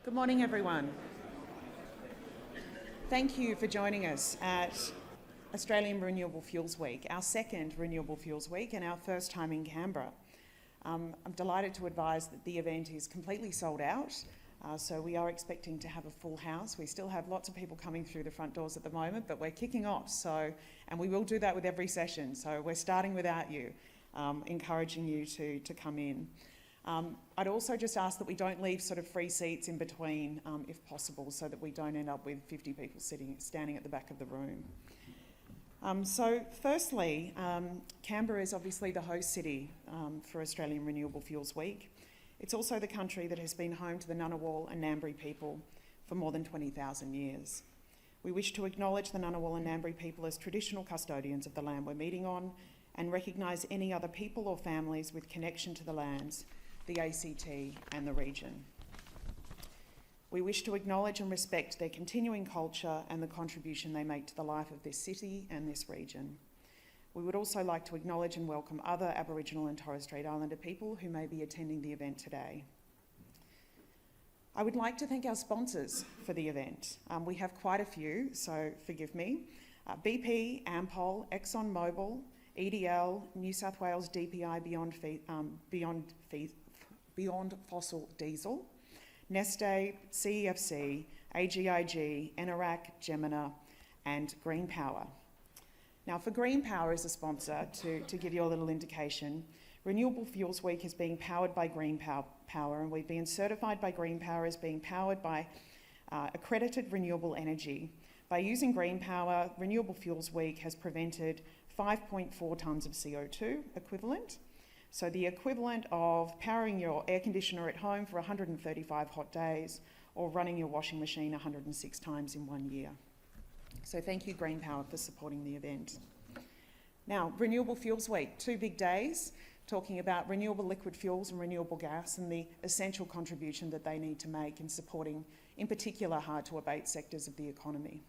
Good morning, everyone. Thank you for joining us at Australian Renewable Fuels Week, our second Renewable Fuels Week and our first time in Canberra. I'm delighted to advise that the event is completely sold out, so we are expecting to have a full house. We still have lots of people coming through the front doors at the moment, but we're kicking off, and we will do that with every session, so we're starting without you, encouraging you to come in. I'd also just ask that we don't leave sort of free seats in between, if possible, so that we don't end up with 50 people standing at the back of the room. So firstly, Canberra is obviously the host city for Australian Renewable Fuels Week. It's also the country that has been home to the Ngunnawal and Ngambri people for more than 20,000 years. We wish to acknowledge the Ngunnawal and Ngambri people as traditional custodians of the land we're meeting on and recognise any other people or families with connection to the lands, the ACT and the region. We wish to acknowledge and respect their continuing culture and the contribution they make to the life of this city and this region. We would also like to acknowledge and welcome other Aboriginal and Torres Strait Islander people who may be attending the event today. I would like to thank our sponsors for the event. We have quite a few, so forgive me. BP, Ampol, ExxonMobil, EDL, New South Wales DPI Beyond Fossil Diesel, Neste, CEFC, AGIG, Enerac, Gemina and Green Power. Now for Green Power as a sponsor, to give you a little indication, Renewable Fuels Week is being powered by Green Power, and we've been certified by Green Power as being powered by accredited renewable energy. By using Green Power, Renewable Fuels Week has prevented 5.4 tonnes of CO2 equivalent. So the equivalent of powering your air conditioner at home for 135 hot days or running your washing machine 106 times in 1 year. So thank you, Green Power, for supporting the event. Now, Renewable Fuels Week, 2 big days, talking about renewable liquid fuels and renewable gas and the essential contribution that they need to make in supporting, in particular, hard-to-abate sectors of the economy.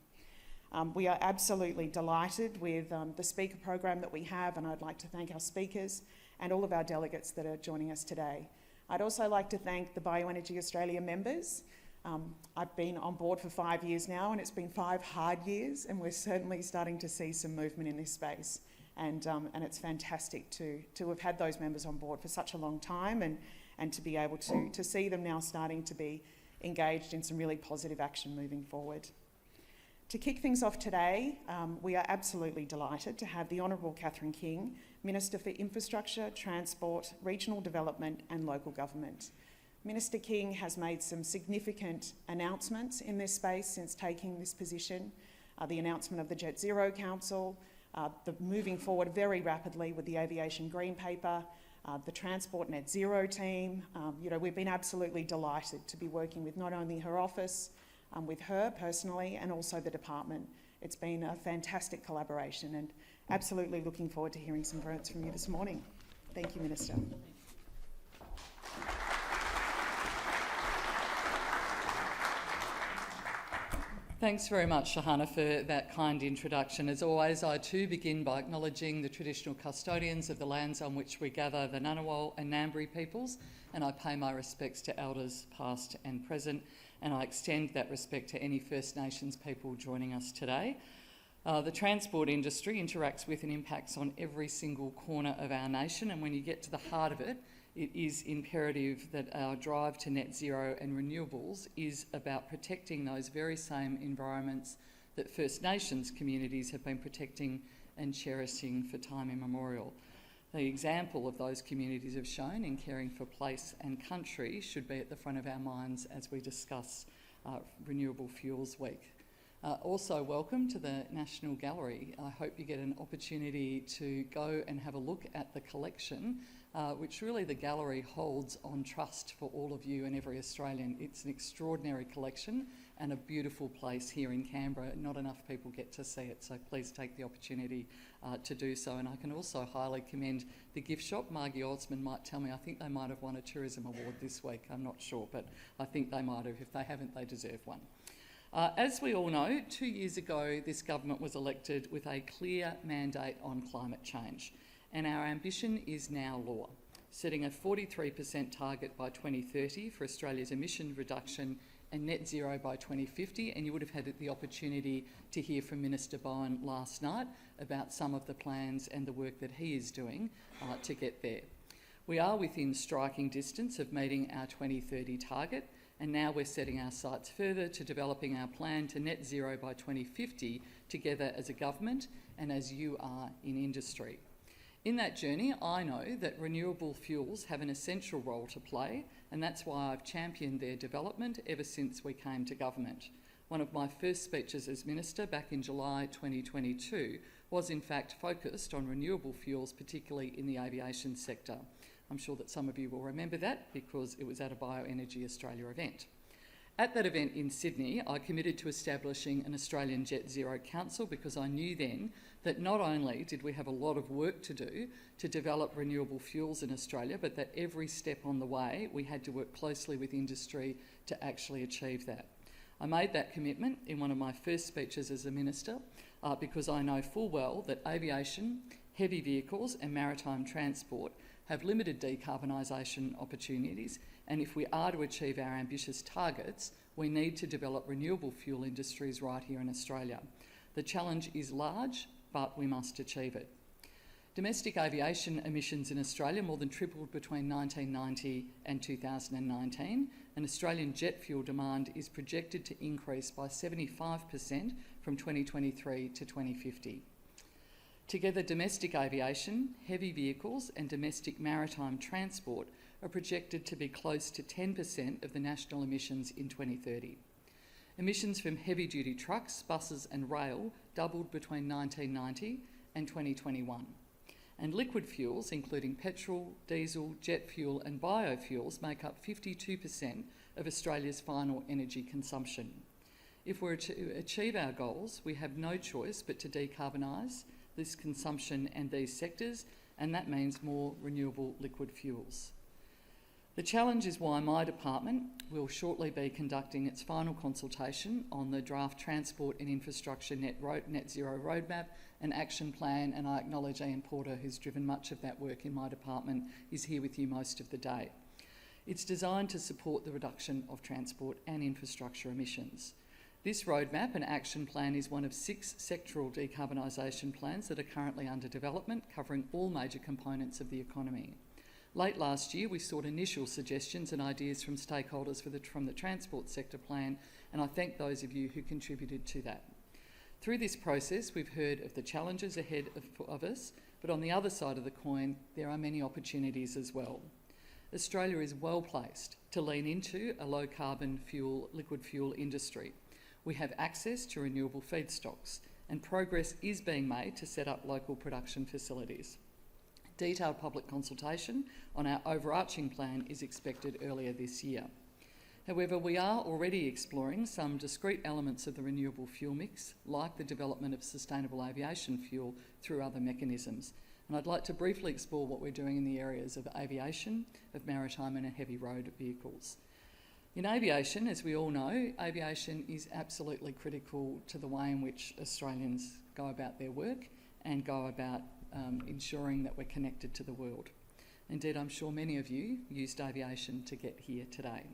We are absolutely delighted with the speaker program that we have, and I'd like to thank our speakers and all of our delegates that are joining us today. I'd also like to thank the Bioenergy Australia members. I've been on board for 5 years now, and it's been 5 hard years, and we're certainly starting to see some movement in this space. And it's fantastic to have had those members on board for such a long time and to be able to see them now starting to be engaged in some really positive action moving forward. To kick things off today, we are absolutely delighted to have the Honourable Catherine King, Minister for Infrastructure, Transport, Regional Development and Local Government. Minister King has made some significant announcements in this space since taking this position. The announcement of the Jet Zero Council, the moving forward very rapidly with the Aviation Green Paper, the Transport Net Zero team. We've been absolutely delighted to be working with not only her office, with her personally and also the department. It's been a fantastic collaboration and absolutely looking forward to hearing some words from you this morning. Thank you, Minister. Thanks very much, Shahana, for that kind introduction. As always, I too begin by acknowledging the traditional custodians of the lands on which we gather, the Ngunnawal and Ngambri peoples, and I pay my respects to elders past and present, and I extend that respect to any First Nations people joining us today. The transport industry interacts with and impacts on every single corner of our nation, and when you get to the heart of it, it is imperative that our drive to net zero and renewables is about protecting those very same environments that First Nations communities have been protecting and cherishing for time immemorial. The example of those communities have shown in caring for place and country should be at the front of our minds as we discuss Renewable Fuels Week. Also welcome to the National Gallery. I hope you get an opportunity to go and have a look at the collection, which really the gallery holds on trust for all of you and every Australian. It's an extraordinary collection and a beautiful place here in Canberra. Not enough people get to see it, so please take the opportunity to do so. And I can also highly commend the gift shop. Margie Osmond might tell me, I think they might have won a tourism award this week. I'm not sure, but I think they might have. If they haven't, they deserve one. As we all know, 2 years ago, this government was elected with a clear mandate on climate change, and our ambition is now law, setting a 43% target by 2030 for Australia's emission reduction and net zero by 2050, and you would have had the opportunity to hear from Minister Bowen last night about some of the plans and the work that he is doing to get there. We are within striking distance of meeting our 2030 target, and now we're setting our sights further to developing our plan to net zero by 2050 together as a government and as you are in industry. In that journey, I know that renewable fuels have an essential role to play, and that's why I've championed their development ever since we came to government. One of my first speeches as Minister back in July 2022 was in fact focused on renewable fuels, particularly in the aviation sector. I'm sure that some of you will remember that because it was at a Bioenergy Australia event. At that event in Sydney, I committed to establishing an Australian Jet Zero Council because I knew then that not only did we have a lot of work to do to develop renewable fuels in Australia, but that every step on the way we had to work closely with industry to actually achieve that. I made that commitment in one of my first speeches as a minister because I know full well that aviation, heavy vehicles and maritime transport have limited decarbonisation opportunities, and if we are to achieve our ambitious targets, we need to develop renewable fuel industries right here in Australia. The challenge is large, but we must achieve it. Domestic aviation emissions in Australia more than tripled between 1990 and 2019, and Australian jet fuel demand is projected to increase by 75% from 2023 to 2050. Together, domestic aviation, heavy vehicles and domestic maritime transport are projected to be close to 10% of the national emissions in 2030. Emissions from heavy-duty trucks, buses and rail doubled between 1990 and 2021. And liquid fuels, including petrol, diesel, jet fuel and biofuels, make up 52% of Australia's final energy consumption. If we're to achieve our goals, we have no choice but to decarbonise this consumption and these sectors, and that means more renewable liquid fuels. The challenge is why my department will shortly be conducting its final consultation on the draft Transport and Infrastructure Net Zero Roadmap and Action Plan, and I acknowledge Ian Porter, who's driven much of that work in my department, is here with you most of the day. It's designed to support the reduction of transport and infrastructure emissions. This roadmap and action plan is one of 6 sectoral decarbonisation plans that are currently under development, covering all major components of the economy. Late last year, we sought initial suggestions and ideas from stakeholders from the transport sector plan, and I thank those of you who contributed to that. Through this process, we've heard of the challenges ahead of us, but on the other side of the coin, there are many opportunities as well. Australia is well placed to lean into a low-carbon liquid fuel industry. We have access to renewable feedstocks, and progress is being made to set up local production facilities. Detailed public consultation on our overarching plan is expected earlier this year. However, we are already exploring some discrete elements of the renewable fuel mix, like the development of sustainable aviation fuel through other mechanisms. And I'd like to briefly explore what we're doing in the areas of aviation, of maritime and heavy road vehicles. In aviation, as we all know, aviation is absolutely critical to the way in which Australians go about their work and go about ensuring that we're connected to the world. Indeed, I'm sure many of you used aviation to get here today.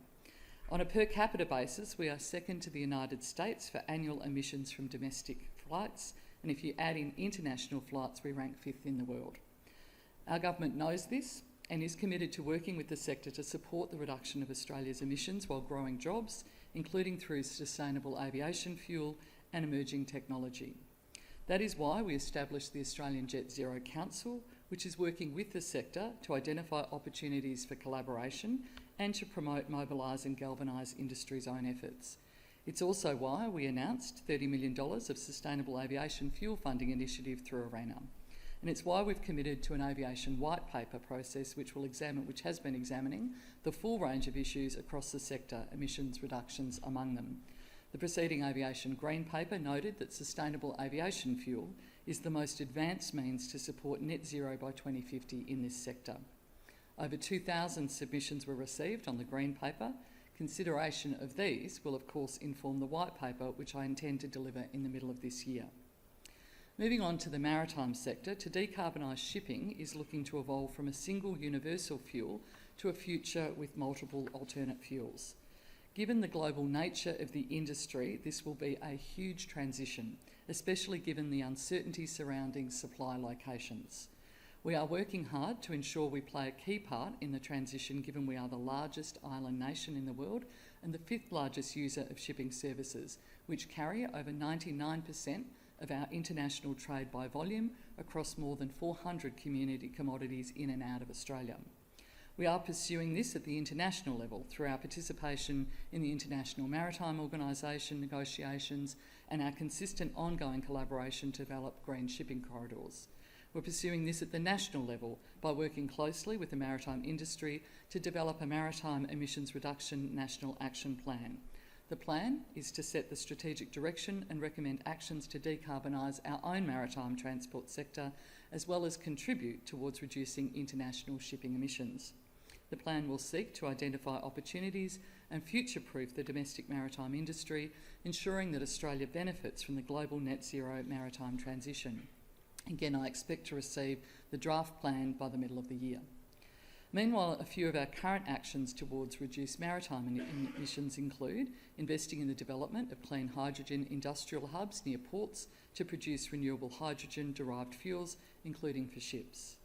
On a per capita basis, we are second to the United States for annual emissions from domestic flights, and if you add in international flights, we rank 5th in the world. Our government knows this and is committed to working with the sector to support the reduction of Australia's emissions while growing jobs, including through sustainable aviation fuel and emerging technology. That is why we established the Australian Jet Zero Council, which is working with the sector to identify opportunities for collaboration and to promote, mobilise and galvanise industry's own efforts. It's also why we announced $30 million of sustainable aviation fuel funding initiative through ARENA. And it's why we've committed to an aviation white paper process which has been examining the full range of issues across the sector, emissions reductions among them. The preceding aviation green paper noted that sustainable aviation fuel is the most advanced means to support net zero by 2050 in this sector. Over 2,000 submissions were received on the green paper. Consideration of these will of course inform the white paper, which I intend to deliver in the middle of this year. Moving on to the maritime sector, to decarbonise shipping is looking to evolve from a single universal fuel to a future with multiple alternate fuels. Given the global nature of the industry, this will be a huge transition, especially given the uncertainty surrounding supply locations. We are working hard to ensure we play a key part in the transition, given we are the largest island nation in the world and the 5th largest user of shipping services, which carry over 99% of our international trade by volume across more than 400 commodities in and out of Australia. We are pursuing this at the international level through our participation in the International Maritime Organisation negotiations and our consistent ongoing collaboration to develop green shipping corridors. We're pursuing this at the national level by working closely with the maritime industry to develop a maritime emissions reduction national action plan. The plan is to set the strategic direction and recommend actions to decarbonise our own maritime transport sector, as well as contribute towards reducing international shipping emissions. The plan will seek to identify opportunities and future-proof the domestic maritime industry, ensuring that Australia benefits from the global net zero maritime transition. Again, I expect to receive the draft plan by the middle of the year. Meanwhile, a few of our current actions towards reduced maritime emissions include investing in the development of clean hydrogen industrial hubs near ports to produce renewable hydrogen-derived fuels, including for ships.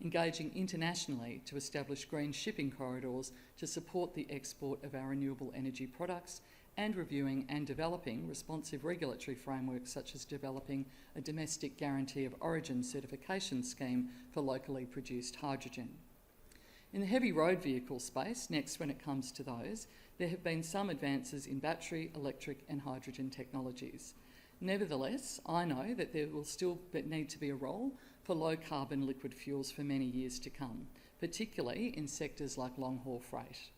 Engaging internationally to establish green shipping corridors to support the export of our renewable energy products, and reviewing and developing responsive regulatory frameworks, such as developing a domestic guarantee of origin certification scheme for locally produced hydrogen. In the heavy road vehicle space, next when it comes to those, there have been some advances in battery, electric and hydrogen technologies. Nevertheless, I know that there will still need to be a role for low-carbon liquid fuels for many years to come, particularly in sectors like long-haul freight.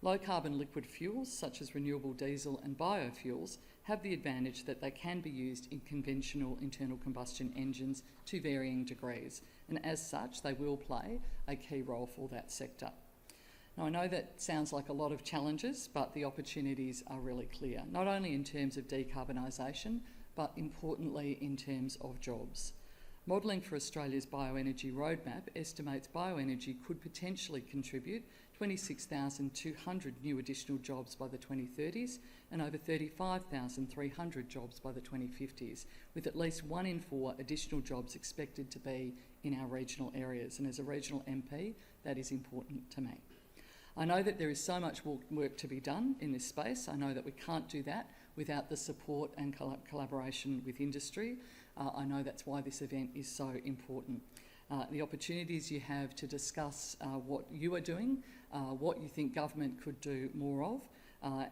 Low-carbon liquid fuels, such as renewable diesel and biofuels, have the advantage that they can be used in conventional internal combustion engines to varying degrees, and as such, they will play a key role for that sector. Now, I know that sounds like a lot of challenges, but the opportunities are really clear, not only in terms of decarbonisation, but importantly in terms of jobs. Modelling for Australia's bioenergy roadmap estimates bioenergy could potentially contribute 26,200 new additional jobs by the 2030s and over 35,300 jobs by the 2050s, with at least 1 in 4 additional jobs expected to be in our regional areas. And as a regional MP, that is important to me. I know that there is so much work to be done in this space. I know that we can't do that without the support and collaboration with industry. I know that's why this event is so important. The opportunities you have to discuss what you are doing, what you think government could do more of,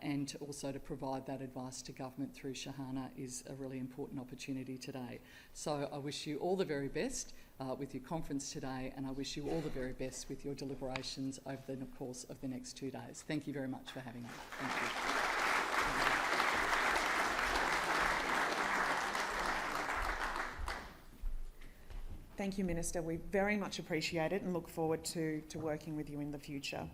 and also to provide that advice to government through Shahana is a really important opportunity today. So I wish you all the very best with your conference today, and I wish you all the very best with your deliberations over the course of the next 2 days. Thank you very much for having me. Thank you. Thank you, Minister. We very much appreciate it and look forward to working with you in the future.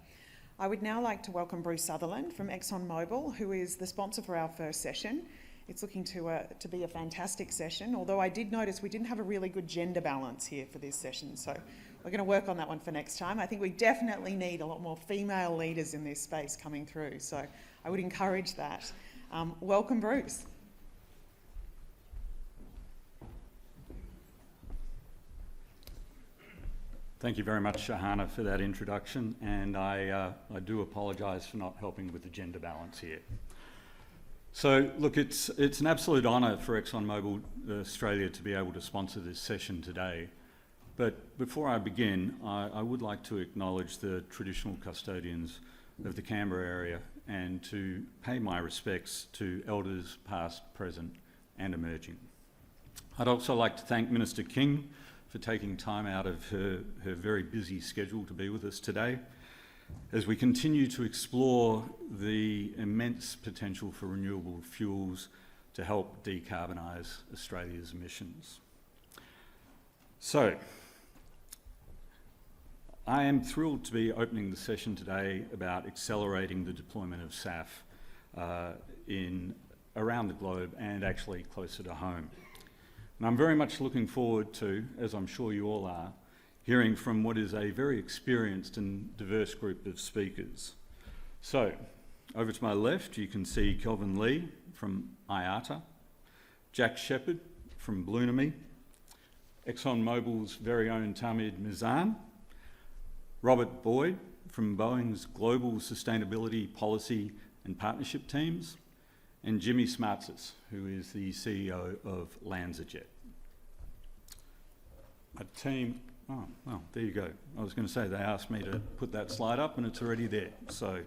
I would now like to welcome Bruce Sutherland from ExxonMobil, who is the sponsor for our first session. It's looking to be a fantastic session, although I did notice we didn't have a really good gender balance here for this session, so we're going to work on that one for next time. I think we definitely need a lot more female leaders in this space coming through, so I would encourage that. Welcome, Bruce. Thank you very much, Shahana, for that introduction, and I do apologise for not helping with the gender balance here. So, look, it's an absolute honour for ExxonMobil Australia to be able to sponsor this session today. But before I begin, I would like to acknowledge the traditional custodians of the Canberra area and to pay my respects to elders past, present and emerging. I'd also like to thank Minister King for taking time out of her very busy schedule to be with us today as we continue to explore the immense potential for renewable fuels to help decarbonise Australia's emissions. So, I am thrilled to be opening the session today about accelerating the deployment of SAF around the globe and actually closer to home. And I'm very much looking forward to, as I'm sure you all are, hearing from what is a very experienced and diverse group of speakers. So, Over to my left, you can see Kelvin Lee from IATA, Jack Shepherd from Blunomy, ExxonMobil's very own Tahmid Mizan, Robert Boyd from Boeing's Global Sustainability Policy and Partnership teams, and Jimmy Samartzis, who is the CEO of LanzaJet. A team, oh, well, there you go. I was going to say they asked me to put that slide up and it's already there. So,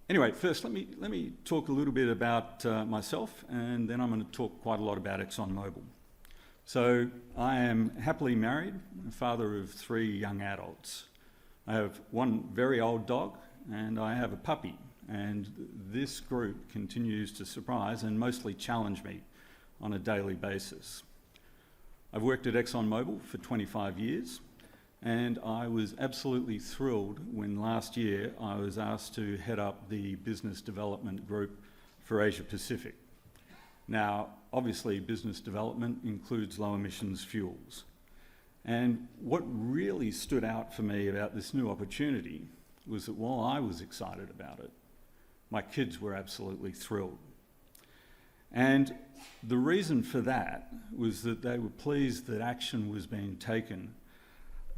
anyway, first let me talk a little bit about myself, and then I'm going to talk quite a lot about ExxonMobil. So I am happily married, a father of 3 young adults. I have one very old dog and I have a puppy, and this group continues to surprise and mostly challenge me on a daily basis. I've worked at ExxonMobil for 25 years, and I was absolutely thrilled when last year I was asked to head up the business development group for Asia Pacific. Now, obviously business development includes low emissions fuels. And what really stood out for me about this new opportunity was that while I was excited about it, my kids were absolutely thrilled. And the reason for that was that they were pleased that action was being taken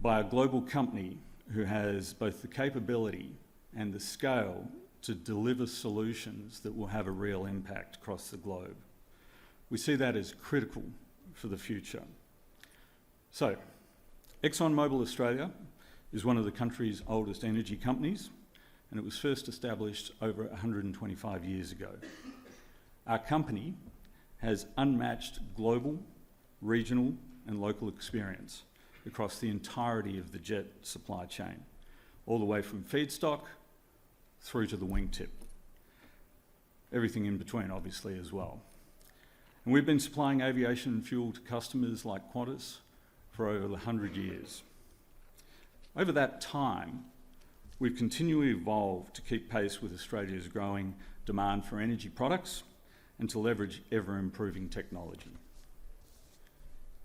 by a global company who has both the capability and the scale to deliver solutions that will have a real impact across the globe. We see that as critical for the future. So, ExxonMobil Australia is one of the country's oldest energy companies, and it was first established over 125 years ago. Our company has unmatched global, regional, and local experience across the entirety of the jet supply chain, all the way from feedstock through to the wingtip. Everything in between, obviously, as well. And we've been supplying aviation fuel to customers like Qantas for over 100 years. Over that time, we've continually evolved to keep pace with Australia's growing demand for energy products and to leverage ever-improving technology.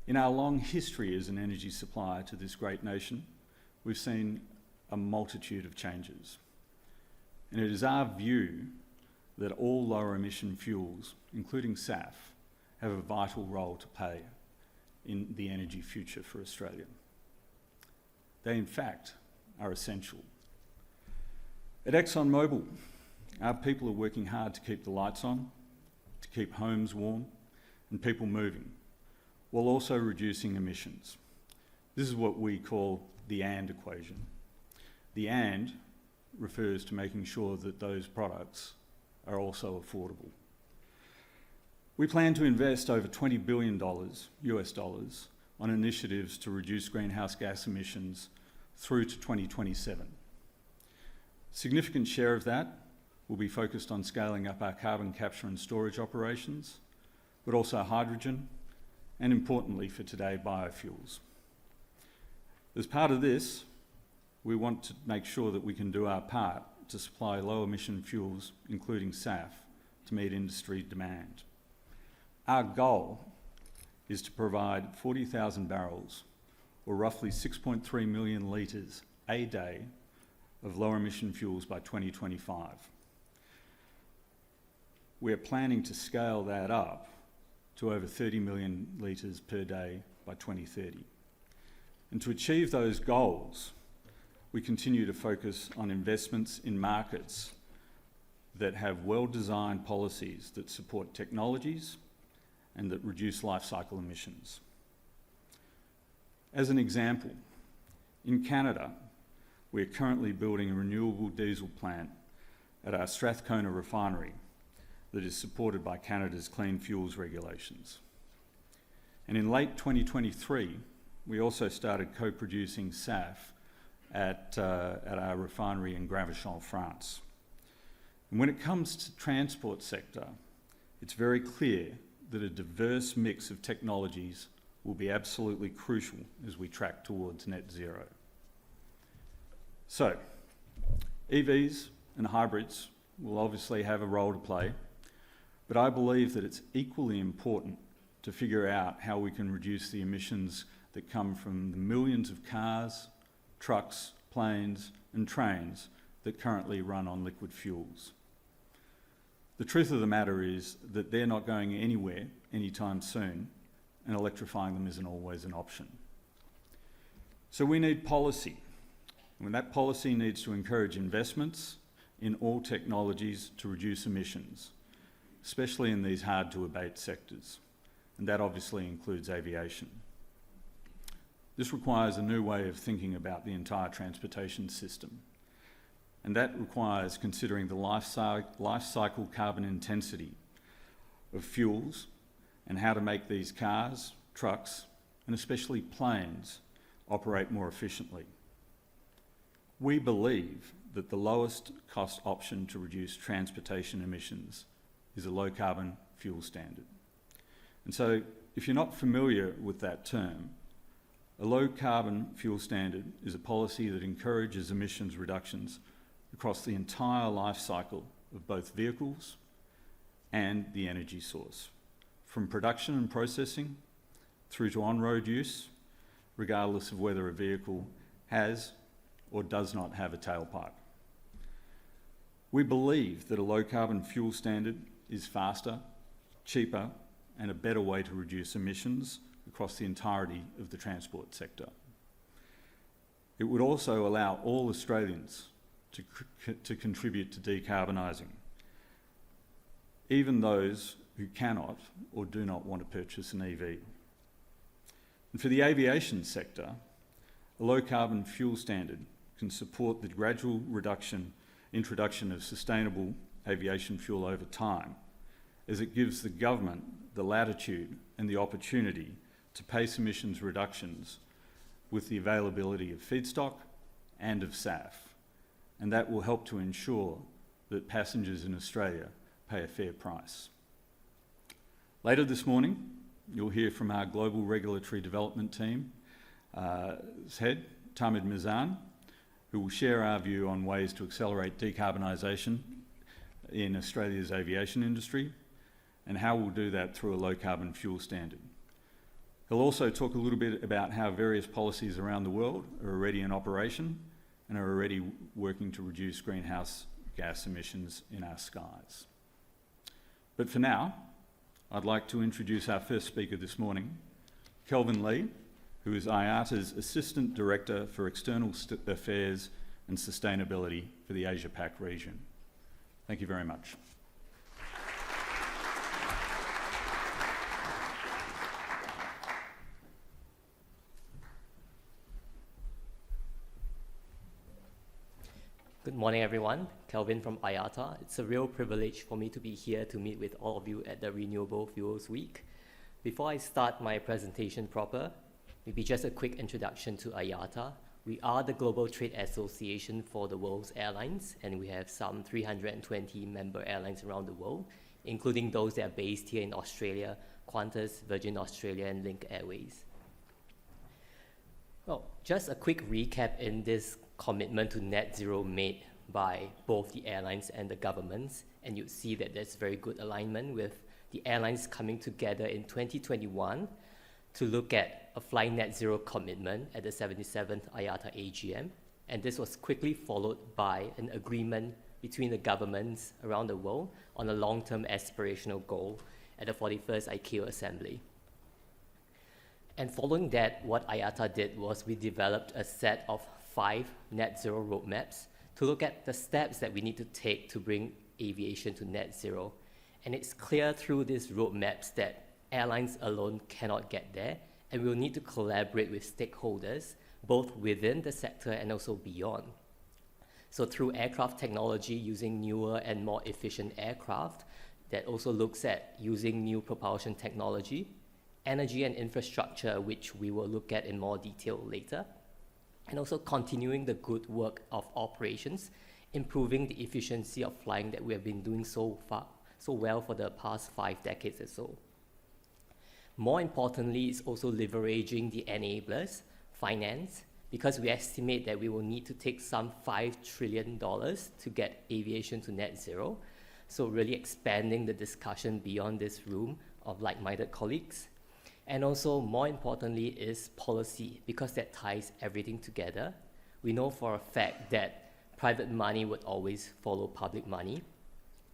In our long history as an energy supplier to this great nation, we've seen a multitude of changes. And it is our view that all lower emission fuels, including SAF, have a vital role to play in the energy future for Australia. They, in fact, are essential. At ExxonMobil, our people are working hard to keep the lights on, to keep homes warm and people moving, while also reducing emissions. This is what we call the AND equation. The AND refers to making sure that those products are also affordable. We plan to invest over $20 billion US dollars on initiatives to reduce greenhouse gas emissions through to 2027. A significant share of that will be focused on scaling up our carbon capture and storage operations, but also hydrogen, and importantly for today, biofuels. As part of this, we want to make sure that we can do our part to supply low emission fuels, including SAF, to meet industry demand. Our goal is to provide 40,000 barrels, or roughly 6.3 million litres a day of low emission fuels by 2025. We're planning to scale that up to over 30 million litres per day by 2030. And to achieve those goals, we continue to focus on investments in markets that have well-designed policies that support technologies and that reduce life cycle emissions. As an example, in Canada, we are currently building a renewable diesel plant at our Strathcona refinery that is supported by Canada's clean fuels regulations. And in late 2023, we also started co-producing SAF at our refinery in Gravachon, France. And when it comes to transport sector, it's very clear that a diverse mix of technologies will be absolutely crucial as we track towards net zero. So, EVs and hybrids will obviously have a role to play, but I believe that it's equally important to figure out how we can reduce the emissions that come from the millions of cars, trucks, planes and trains that currently run on liquid fuels. The truth of the matter is that they're not going anywhere anytime soon, and electrifying them isn't always an option. So we need policy, and that policy needs to encourage investments in all technologies to reduce emissions, especially in these hard-to-abate sectors, and that obviously includes aviation. This requires a new way of thinking about the entire transportation system, and that requires considering the life cycle carbon intensity of fuels and how to make these cars, trucks, and especially planes operate more efficiently. We believe that the lowest cost option to reduce transportation emissions is a low carbon fuel standard. And so if you're not familiar with that term, a low carbon fuel standard is a policy that encourages emissions reductions across the entire life cycle of both vehicles and the energy source, from production and processing through to on-road use, regardless of whether a vehicle has or does not have a tailpipe. We believe that a low carbon fuel standard is faster, cheaper, and a better way to reduce emissions across the entirety of the transport sector. It would also allow all Australians to contribute to decarbonising, even those who cannot or do not want to purchase an EV. And for the aviation sector, a low carbon fuel standard can support the gradual introduction of sustainable aviation fuel over time, as it gives the government the latitude and the opportunity to pace emissions reductions with the availability of feedstock and of SAF, and that will help to ensure that passengers in Australia pay a fair price. Later this morning, you'll hear from our Global Regulatory Development Team head, Tahmid Mizan, who will share our view on ways to accelerate decarbonisation in Australia's aviation industry and how we'll do that through a low carbon fuel standard. He'll also talk a little bit about how various policies around the world are already in operation and are already working to reduce greenhouse gas emissions in our skies. But for now, I'd like to introduce our first speaker this morning, Kelvin Lee, who is IATA's Assistant Director for External Affairs and Sustainability for the Asia-Pac region. Thank you very much. Good morning, everyone. Kelvin from IATA. It's a real privilege for me to be here to meet with all of you at the Renewable Fuels Week. Before I start my presentation proper, maybe just a quick introduction to IATA. We are the global trade association for the world's airlines, and we have some 320 member airlines around the world, including those that are based here in Australia, Qantas, Virgin Australia, and Link Airways. Well, just a quick recap in this commitment to net zero made by both the airlines and the governments, and you'd see that there's very good alignment with the airlines coming together in 2021 to look at a flying net zero commitment at the 77th IATA AGM, and this was quickly followed by an agreement between the governments around the world on a long-term aspirational goal at the 41st ICAO Assembly. And following that, what IATA did was we developed a set of 5 net zero roadmaps to look at the steps that we need to take to bring aviation to net zero. And it's clear through these roadmaps that airlines alone cannot get there, and we'll need to collaborate with stakeholders, both within the sector and also beyond. So through aircraft technology, using newer and more efficient aircraft that also looks at using new propulsion technology, energy and infrastructure, which we will look at in more detail later, and also continuing the good work of operations, improving the efficiency of flying that we have been doing so well for the past 5 decades or so. More importantly, it's also leveraging the enablers, finance, because we estimate that we will need to take some $5 trillion to get aviation to net zero. So really expanding the discussion beyond this room of like-minded colleagues. And also, more importantly, is policy, because that ties everything together. We know for a fact that private money would always follow public money.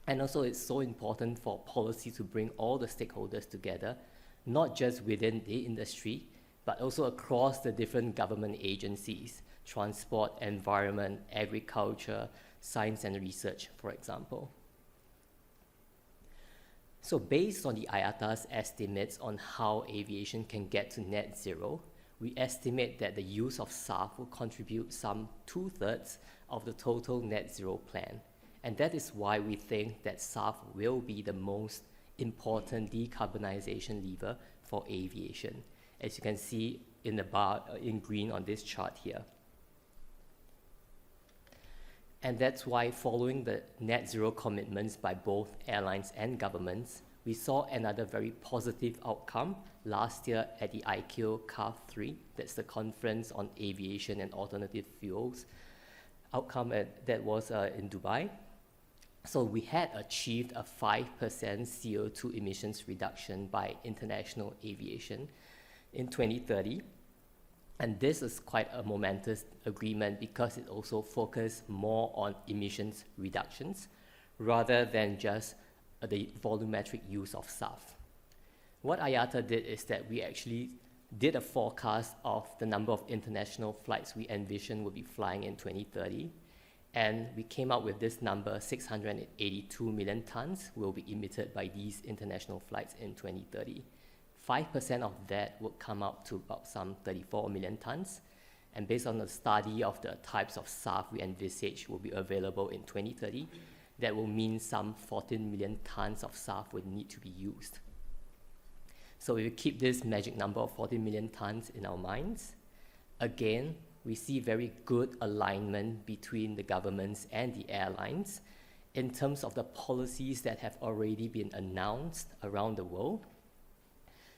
And also it's so important for policy to bring all the stakeholders together, not just within the industry, but also across the different government agencies, transport, environment, agriculture, science and research, for example. So based on the IATA's estimates on how aviation can get to net zero, we estimate that the use of SAF will contribute some 2/3 of the total net zero plan. And that is why we think that SAF will be the most important decarbonization lever for aviation, as you can see in the bar in green on this chart here. And that's why, following the net zero commitments by both airlines and governments, we saw another very positive outcome last year at the ICAO CAF3, that's the Conference on Aviation and Alternative Fuels, outcome that was in Dubai. So we had achieved a 5% CO2 emissions reduction by international aviation in 2030. And this is quite a momentous agreement because it also focused more on emissions reductions rather than just the volumetric use of SAF. What IATA did is that we actually did a forecast of the number of international flights we envision would be flying in 2030. And we came up with this number, 682 million tons will be emitted by these international flights in 2030. 5% of that would come out to about some 34 million tons. And based on the study of the types of SAF we envisage will be available in 2030, that will mean some 14 million tons of SAF would need to be used. So if we keep this magic number of 14 million tons in our minds, again, we see very good alignment between the governments and the airlines in terms of the policies that have already been announced around the world.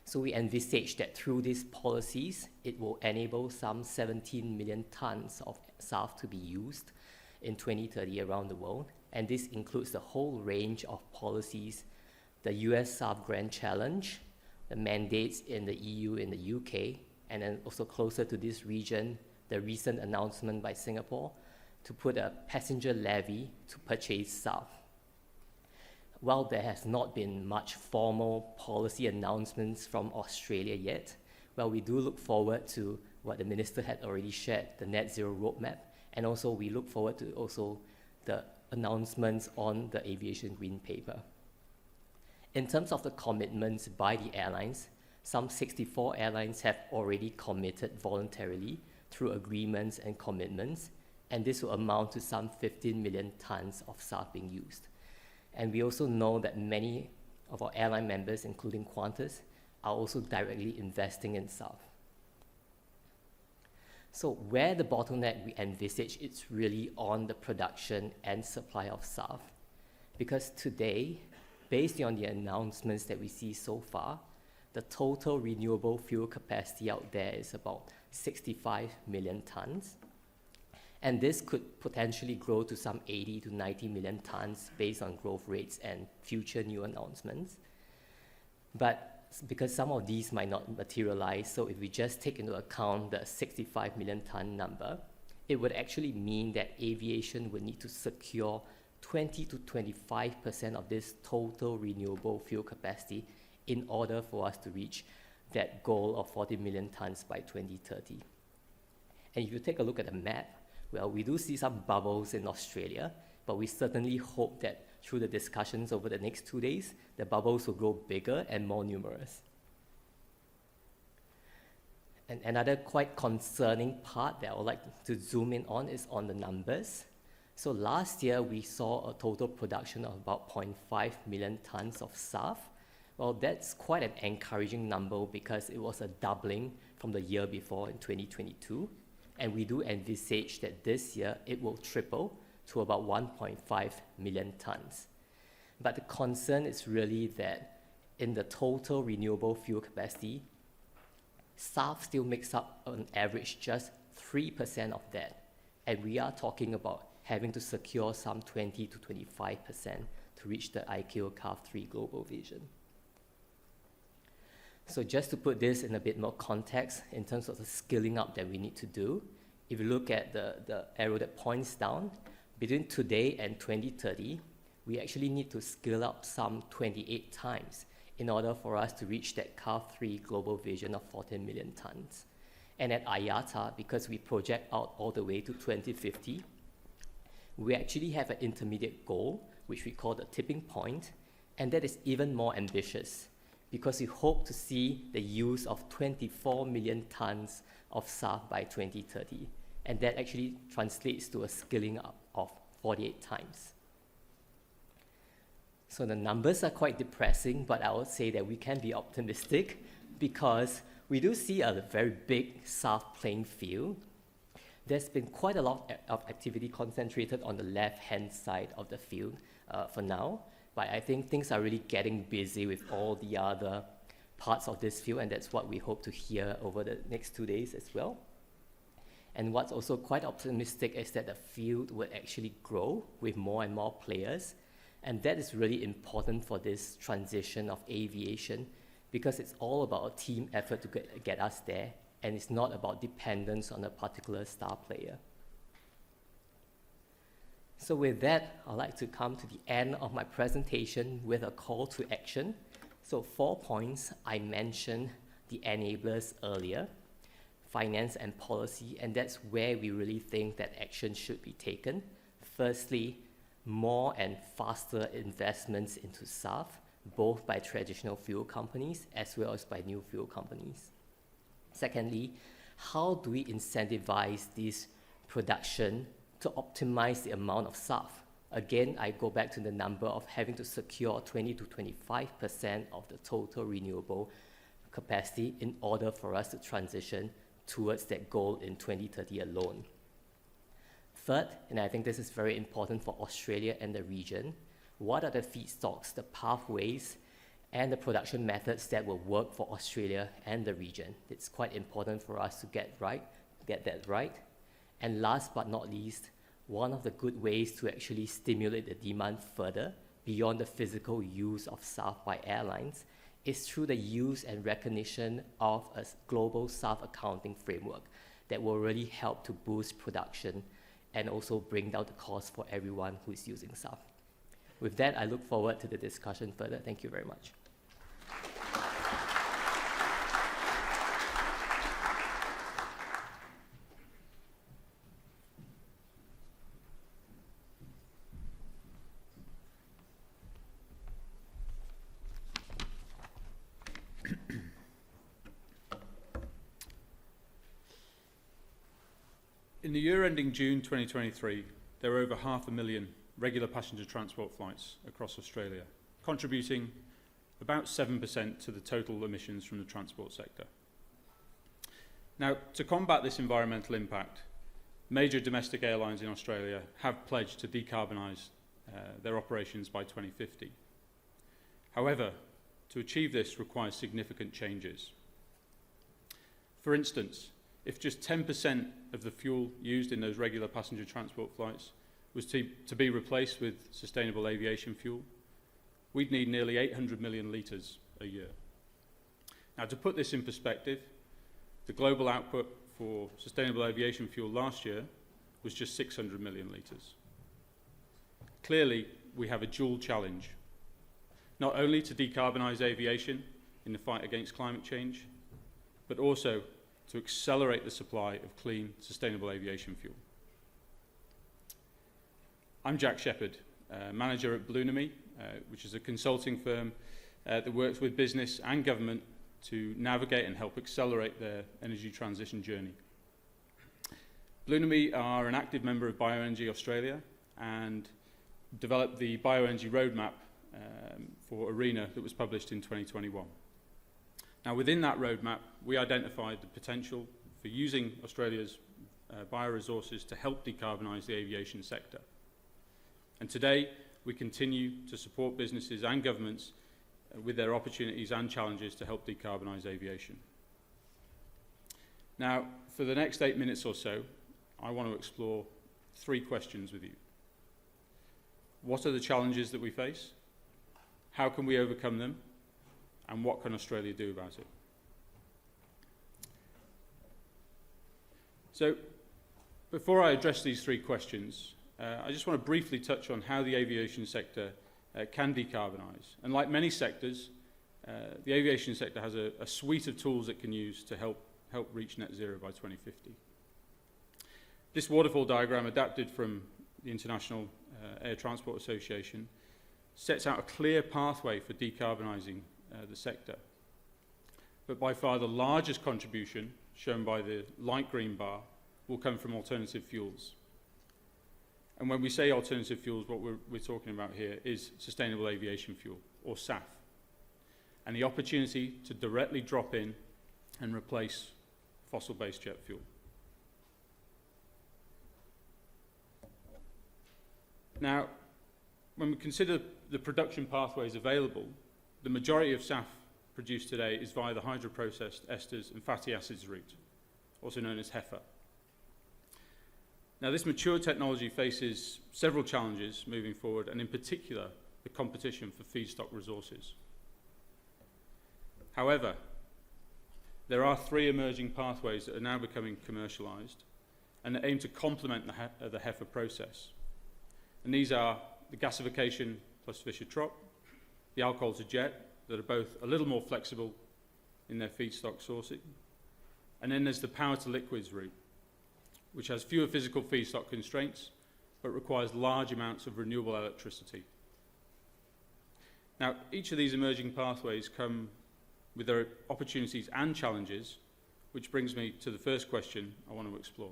So we envisage that through these policies, it will enable some 17 million tons of SAF to be used in 2030 around the world. And this includes the whole range of policies, the US SAF Grand Challenge, the mandates in the EU and the UK, and then also closer to this region, the recent announcement by Singapore to put a passenger levy to purchase SAF. While there has not been much formal policy announcements from Australia yet, well, we do look forward to what the minister had already shared, the net zero roadmap, and also we look forward to also the announcements on the aviation green paper. In terms of the commitments by the airlines, some 64 airlines have already committed voluntarily through agreements and commitments, and this will amount to some 15 million tons of SAF being used. And we also know that many of our airline members, including Qantas, are also directly investing in SAF. So where the bottleneck we envisage, it's really on the production and supply of SAF. Because today, based on the announcements that we see so far, the total renewable fuel capacity out there is about 65 million tons. And this could potentially grow to some 80 to 90 million tons based on growth rates and future new announcements. But because some of these might not materialize, so if we just take into account the 65 million ton number, it would actually mean that aviation would need to secure 20 to 25% of this total renewable fuel capacity in order for us to reach that goal of 40 million tons by 2030. And if you take a look at the map, well, we do see some bubbles in Australia, but we certainly hope that through the discussions over the next 2 days, the bubbles will grow bigger and more numerous. And another quite concerning part that I would like to zoom in on is on the numbers. So last year, we saw a total production of about 0.5 million tons of SAF. Well, that's quite an encouraging number because it was a doubling from the year before in 2022. And we do envisage that this year it will triple to about 1.5 million tons. But the concern is really that in the total renewable fuel capacity, SAF still makes up on average just 3% of that. And we are talking about having to secure some 20 to 25% to reach the ICAO CAF3 global vision. So just to put this in a bit more context in terms of the scaling up that we need to do, if you look at the arrow that points down, Between today and 2030, we actually need to scale up some 28 times in order for us to reach that CAR3 global vision of 14 million tons. And at IATA, because we project out all the way to 2050, we actually have an intermediate goal, which we call the tipping point, and that is even more ambitious because we hope to see the use of 24 million tons of SAF by 2030. And that actually translates to a scaling up of 48 times. So the numbers are quite depressing, but I would say that we can be optimistic because we do see a very big SAF playing field. There's been quite a lot of activity concentrated on the left-hand side of the field for now, but I think things are really getting busy with all the other parts of this field, and that's what we hope to hear over the next 2 days as well. And what's also quite optimistic is that the field will actually grow with more and more players. And that is really important for this transition of aviation because it's all about a team effort to get us there, and it's not about dependence on a particular star player. So with that, I'd like to come to the end of my presentation with a call to action. So 4 points. I mentioned the enablers earlier, finance and policy, and that's where we really think that action should be taken. Firstly, more and faster investments into SAF, both by traditional fuel companies as well as by new fuel companies. Secondly, how do we incentivize this production to optimize the amount of SAF? Again, I go back to the number of having to secure 20 to 25% of the total renewable capacity in order for us to transition towards that goal in 2030 alone. Third, and I think this is very important for Australia and the region, what are the feedstocks, the pathways, and the production methods that will work for Australia and the region? It's quite important for us to get that right. And last but not least, one of the good ways to actually stimulate the demand further beyond the physical use of SAF by airlines is through the use and recognition of a global SAF accounting framework that will really help to boost production and also bring down the cost for everyone who is using SAF. With that, I look forward to the discussion further. Thank you very much. In the year ending June 2023, there were over 500,000 regular passenger transport flights across Australia, contributing about 7% to the total emissions from the transport sector. Now, to combat this environmental impact, major domestic airlines in Australia have pledged to decarbonise their operations by 2050. However, to achieve this requires significant changes. For instance, if just 10% of the fuel used in those regular passenger transport flights was to be replaced with sustainable aviation fuel, we'd need nearly 800 million litres a year. Now, to put this in perspective, the global output for sustainable aviation fuel last year was just 600 million litres. Clearly, we have a dual challenge, not only to decarbonise aviation in the fight against climate change, but also to accelerate the supply of clean, sustainable aviation fuel. I'm Jack Shepherd, manager at Blunomy, which is a consulting firm that works with business and government to navigate and help accelerate their energy transition journey. Blunomy are an active member of Bioenergy Australia and developed the Bioenergy roadmap for ARENA that was published in 2021. Now, within that roadmap, we identified the potential for using Australia's bioresources to help decarbonise the aviation sector. And today, we continue to support businesses and governments with their opportunities and challenges to help decarbonise aviation. Now, for the next 8 minutes or so, I want to explore 3 questions with you. What are the challenges that we face? How can we overcome them? And what can Australia do about it? So, before I address these 3 questions, I just want to briefly touch on how the aviation sector can decarbonise. And like many sectors, the aviation sector has a suite of tools it can use to help reach net zero by 2050. This waterfall diagram, adapted from the International Air Transport Association, sets out a clear pathway for decarbonising the sector. But by far the largest contribution, shown by the light green bar, will come from alternative fuels. And when we say alternative fuels, what we're talking about here is sustainable aviation fuel, or SAF, and the opportunity to directly drop in and replace fossil-based jet fuel. Now, when we consider the production pathways available, the majority of SAF produced today is via the hydroprocessed esters and fatty acids route, also known as HEFA. Now, this mature technology faces several challenges moving forward, and in particular, the competition for feedstock resources. However, there are 3 emerging pathways that are now becoming commercialised and that aim to complement the HEFA process. And these are the gasification plus Fischer-Tropsch, the alcohol-to-jet, that are both a little more flexible in their feedstock sourcing. And then there's the power-to-liquids route, which has fewer physical feedstock constraints, but requires large amounts of renewable electricity. Now, each of these emerging pathways come with their opportunities and challenges, which brings me to the first question I want to explore.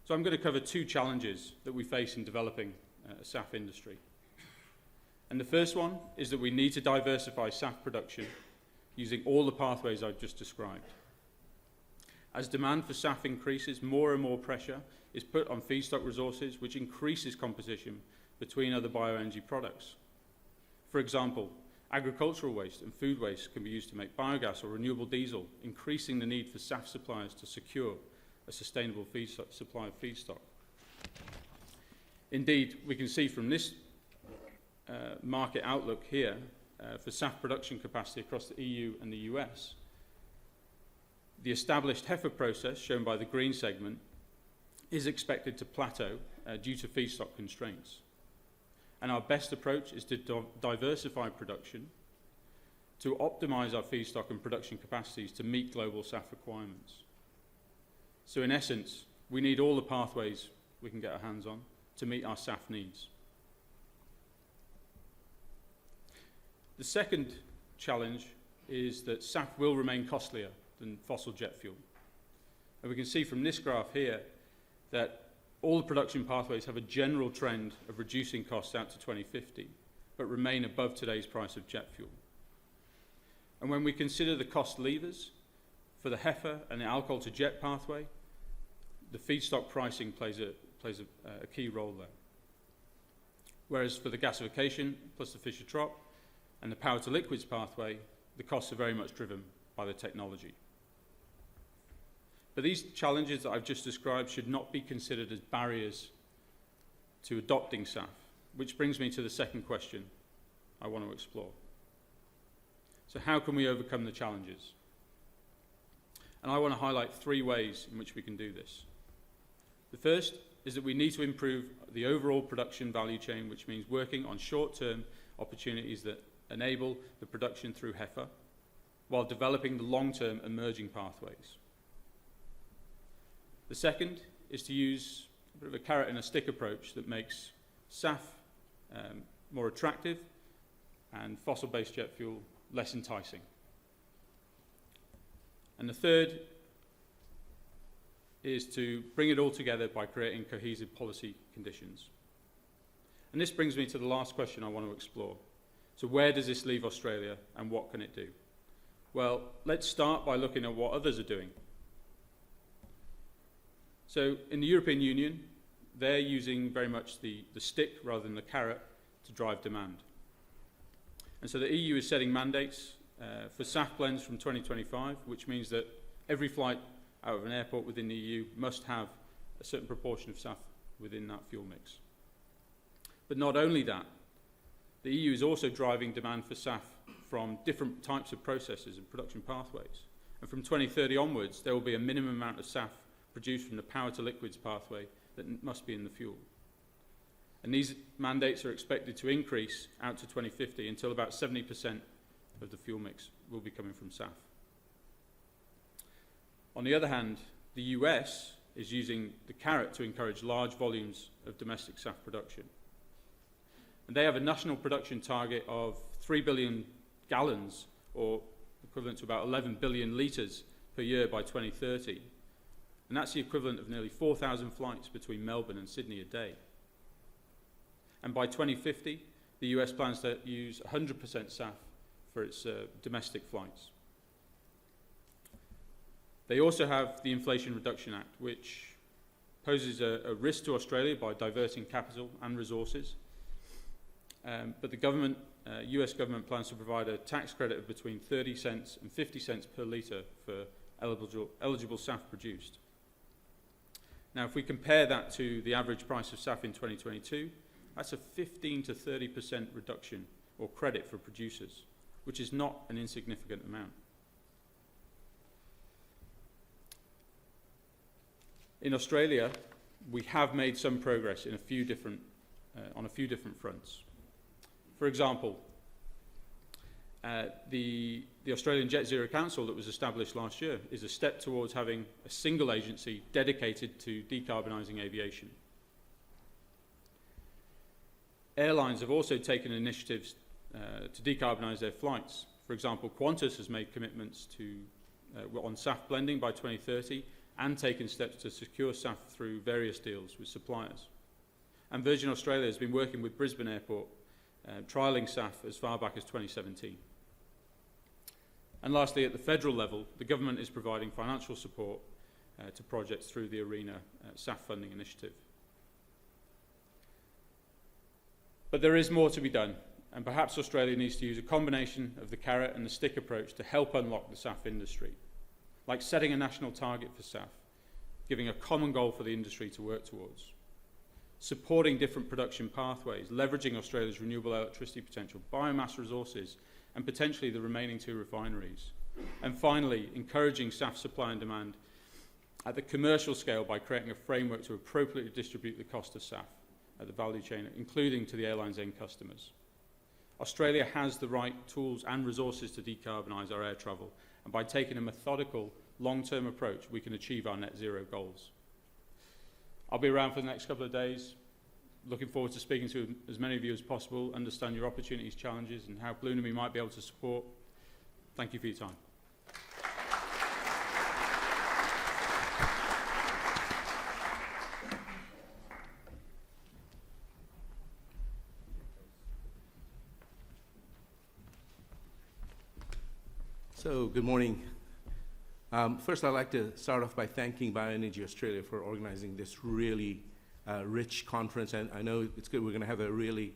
So I'm going to cover 2 challenges that we face in developing a SAF industry. And the first one is that we need to diversify SAF production using all the pathways I've just described. As demand for SAF increases, more and more pressure is put on feedstock resources, which increases competition between other bioenergy products. For example, agricultural waste and food waste can be used to make biogas or renewable diesel, increasing the need for SAF suppliers to secure a sustainable supply of feedstock. Indeed, we can see from this market outlook here for SAF production capacity across the EU and the US, the established HEFA process, shown by the green segment, is expected to plateau due to feedstock constraints. And our best approach is to diversify production to optimise our feedstock and production capacities to meet global SAF requirements. So in essence, we need all the pathways we can get our hands on to meet our SAF needs. The second challenge is that SAF will remain costlier than fossil jet fuel. And we can see from this graph here that all the production pathways have a general trend of reducing costs out to 2050, but remain above today's price of jet fuel. And when we consider the cost levers for the HEFA and the alcohol-to-jet pathway, the feedstock pricing plays a key role there. Whereas for the gasification plus the Fischer-Tropsch and the power-to-liquids pathway, the costs are very much driven by the technology. But these challenges that I've just described should not be considered as barriers to adopting SAF, which brings me to the second question I want to explore. So how can we overcome the challenges? And I want to highlight 3 ways in which we can do this. The first is that we need to improve the overall production value chain, which means working on short-term opportunities that enable the production through HEFA, while developing the long-term emerging pathways. The second is to use a bit of a carrot and a stick approach that makes SAF more attractive and fossil-based jet fuel less enticing. And the third is to bring it all together by creating cohesive policy conditions. And this brings me to the last question I want to explore. So where does this leave Australia and what can it do? Well, let's start by looking at what others are doing. So in the European Union, they're using very much the stick rather than the carrot to drive demand. And so the EU is setting mandates for SAF blends from 2025, which means that every flight out of an airport within the EU must have a certain proportion of SAF within that fuel mix. But not only that, the EU is also driving demand for SAF from different types of processes and production pathways. And from 2030 onwards, there will be a minimum amount of SAF produced from the power to liquids pathway that must be in the fuel. And these mandates are expected to increase out to 2050 until about 70% of the fuel mix will be coming from SAF. On the other hand, the US is using the carrot to encourage large volumes of domestic SAF production. And they have a national production target of 3 billion gallons, or equivalent to about 11 billion litres per year by 2030. And that's the equivalent of nearly 4,000 flights between Melbourne and Sydney a day. And by 2050, the US plans to use 100% SAF for its domestic flights. They also have the Inflation Reduction Act, which poses a risk to Australia by diverting capital and resources. But the government, US government plans to provide a tax credit of between 30 cents and 50 cents per litre for eligible SAF produced. Now, if we compare that to the average price of SAF in 2022, that's a 15 to 30% reduction or credit for producers, which is not an insignificant amount. In Australia, we have made some progress in on a few different fronts. For example, the Australian Jet Zero Council that was established last year is a step towards having a single agency dedicated to decarbonising aviation. Airlines have also taken initiatives to decarbonise their flights. For example, Qantas has made commitments on SAF blending by 2030 and taken steps to secure SAF through various deals with suppliers. And Virgin Australia has been working with Brisbane Airport, trialling SAF as far back as 2017. And lastly, at the federal level, the government is providing financial support to projects through the ARENA SAF funding initiative. But there is more to be done, and perhaps Australia needs to use a combination of the carrot and the stick approach to help unlock the SAF industry, like setting a national target for SAF, giving a common goal for the industry to work towards, supporting different production pathways, leveraging Australia's renewable electricity potential, biomass resources, and potentially the remaining 2 refineries. And finally, encouraging SAF supply and demand at the commercial scale by creating a framework to appropriately distribute the cost of SAF at the value chain, including to the airline's end customers. Australia has the right tools and resources to decarbonise our air travel, and by taking a methodical, long-term approach, we can achieve our net zero goals. I'll be around for the next couple of days. Looking forward to speaking to as many of you as possible, understand your opportunities, challenges, and how Blunomy might be able to support. Thank you for your time. So, good morning. First, I'd like to start off by thanking Bioenergy Australia for organizing this really rich conference. And I know it's good. We're going to have a really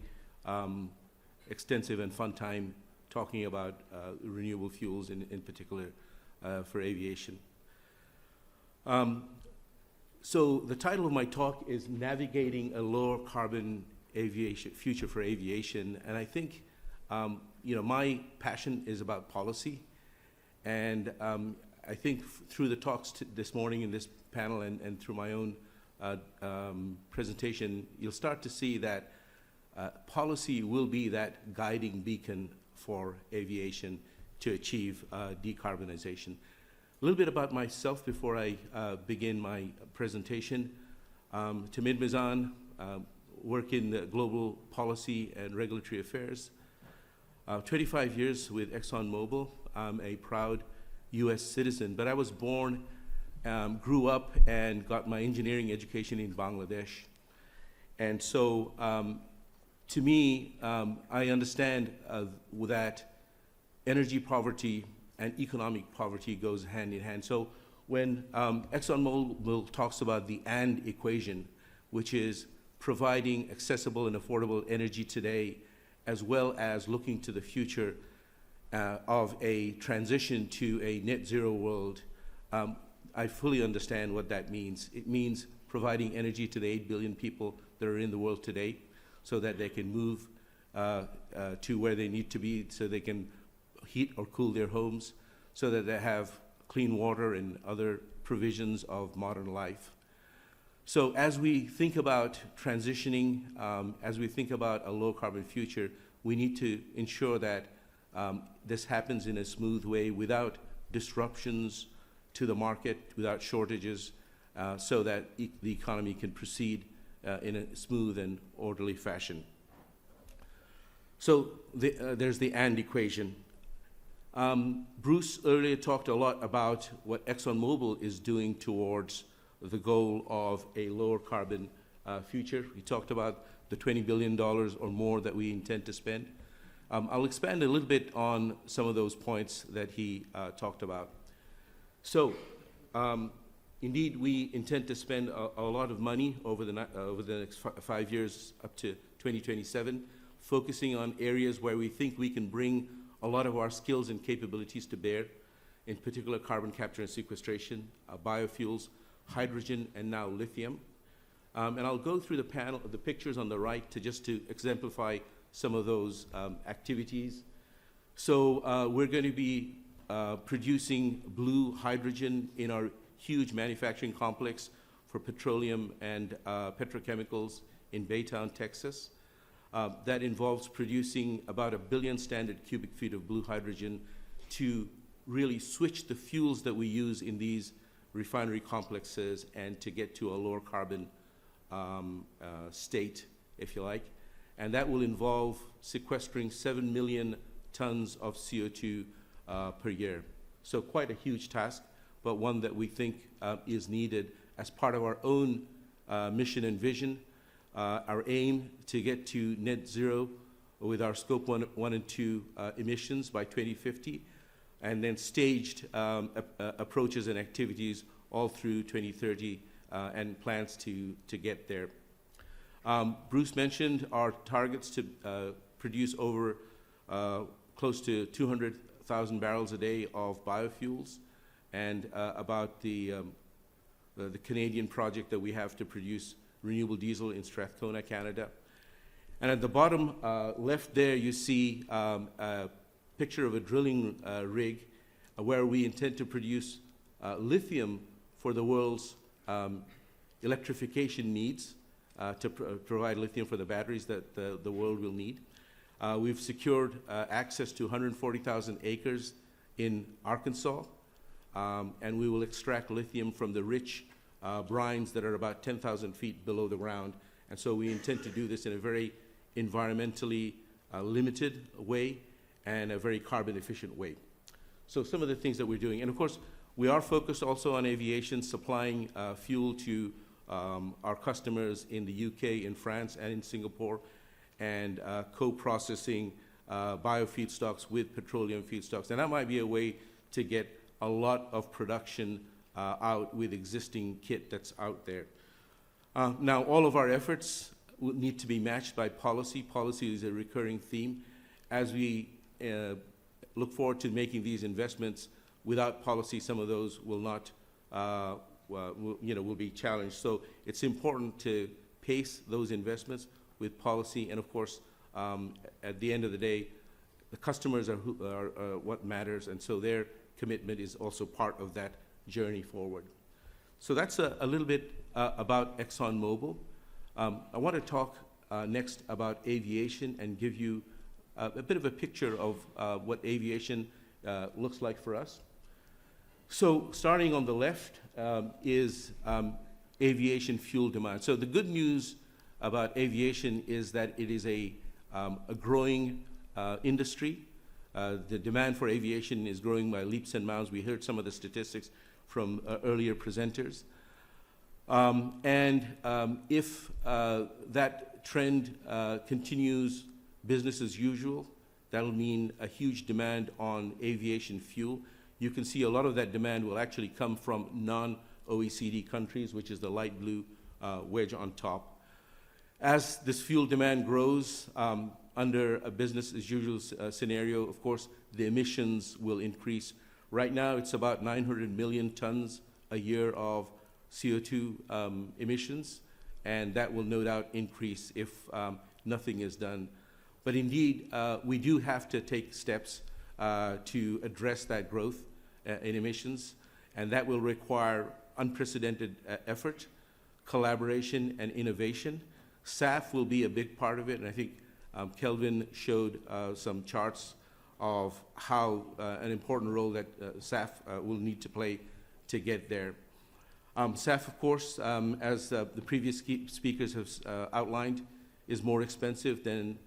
extensive and fun time talking about renewable fuels in particular for aviation. So the title of my talk is Navigating a Lower Carbon Aviation Future for Aviation. And I think, my passion is about policy. And I think through the talks this morning in this panel and through my own presentation, you'll start to see that policy will be that guiding beacon for aviation to achieve decarbonization. A little bit about myself before I begin my presentation. Tahmid Mizan, work in the global policy and regulatory affairs. 25 years with ExxonMobil. I'm a proud US citizen, but I was born, grew up, and got my engineering education in Bangladesh. And so, to me, I understand that energy poverty and economic poverty goes hand in hand. So when ExxonMobil talks about the AND equation, which is providing accessible and affordable energy today, as well as looking to the future of a transition to a net zero world, I fully understand what that means. It means providing energy to the 8 billion people that are in the world today so that they can move to where they need to be, so they can heat or cool their homes, so that they have clean water and other provisions of modern life. So as we think about transitioning, as we think about a low-carbon future, we need to ensure that this happens in a smooth way without disruptions to the market, without shortages, so that the economy can proceed in a smooth and orderly fashion. So there's the AND equation. Bruce earlier talked a lot about what ExxonMobil is doing towards the goal of a lower carbon future. He talked about the $20 billion or more that we intend to spend. I'll expand a little bit on some of those points that he talked about. So, indeed, we intend to spend a lot of money over the next 5 years up to 2027, focusing on areas where we think we can bring a lot of our skills and capabilities to bear, in particular carbon capture and sequestration, biofuels, hydrogen, and now lithium. And I'll go through the pictures on the right to exemplify some of those activities. So we're going to be producing blue hydrogen in our huge manufacturing complex for petroleum and petrochemicals in Baytown, Texas. That involves producing about 1 billion standard cubic feet of blue hydrogen to really switch the fuels that we use in these refinery complexes and to get to a lower carbon state, if you like. And that will involve sequestering 7 million tons of CO2 per year. So quite a huge task, but one that we think is needed as part of our own mission and vision. Our aim to get to net zero with our scope 1 and 2 emissions by 2050, and then staged approaches and activities all through 2030 and plans to get there. Bruce mentioned our targets to produce over close to 200,000 barrels a day of biofuels, and about the Canadian project that we have to produce renewable diesel in Strathcona, Canada. And at the bottom left there, you see a picture of a drilling rig where we intend to produce lithium for the world's electrification needs, to provide lithium for the batteries that the world will need. We've secured access to 140,000 acres in Arkansas, and we will extract lithium from the rich brines that are about 10,000 feet below the ground. And so we intend to do this in a very environmentally limited way and a very carbon efficient way. So some of the things that we're doing. And of course, we are focused also on aviation, supplying fuel to our customers in the UK, in France, and in Singapore, and co-processing biofeedstocks with petroleum feedstocks. And that might be a way to get a lot of production out with existing kit that's out there. Now, all of our efforts will need to be matched by policy. Policy is a recurring theme. As we look forward to making these investments, without policy, some of those will not, will be challenged. So it's important to pace those investments with policy, and of course, at the end of the day, the customers are what matters, and so their commitment is also part of that journey forward. So that's a little bit about ExxonMobil. I want to talk next about aviation and give you a bit of a picture of what aviation looks like for us. So starting on the left is aviation fuel demand. So the good news about aviation is that it is a growing industry. The demand for aviation is growing by leaps and bounds. We heard some of the statistics from earlier presenters. If that trend continues business as usual, that'll mean a huge demand on aviation fuel. You can see a lot of that demand will actually come from non-OECD countries, which is the light blue wedge on top. As this fuel demand grows, under a business as usual scenario, of course, the emissions will increase. Right now, it's about 900 million tons a year of CO2 emissions, and that will no doubt increase if nothing is done. But indeed, we do have to take steps to address that growth in emissions. and that will require unprecedented effort, collaboration, and innovation. SAF will be a big part of it, and I think Kelvin showed some charts of how an important role that SAF will need to play to get there. SAF, of course, as the previous speakers have outlined, is more expensive than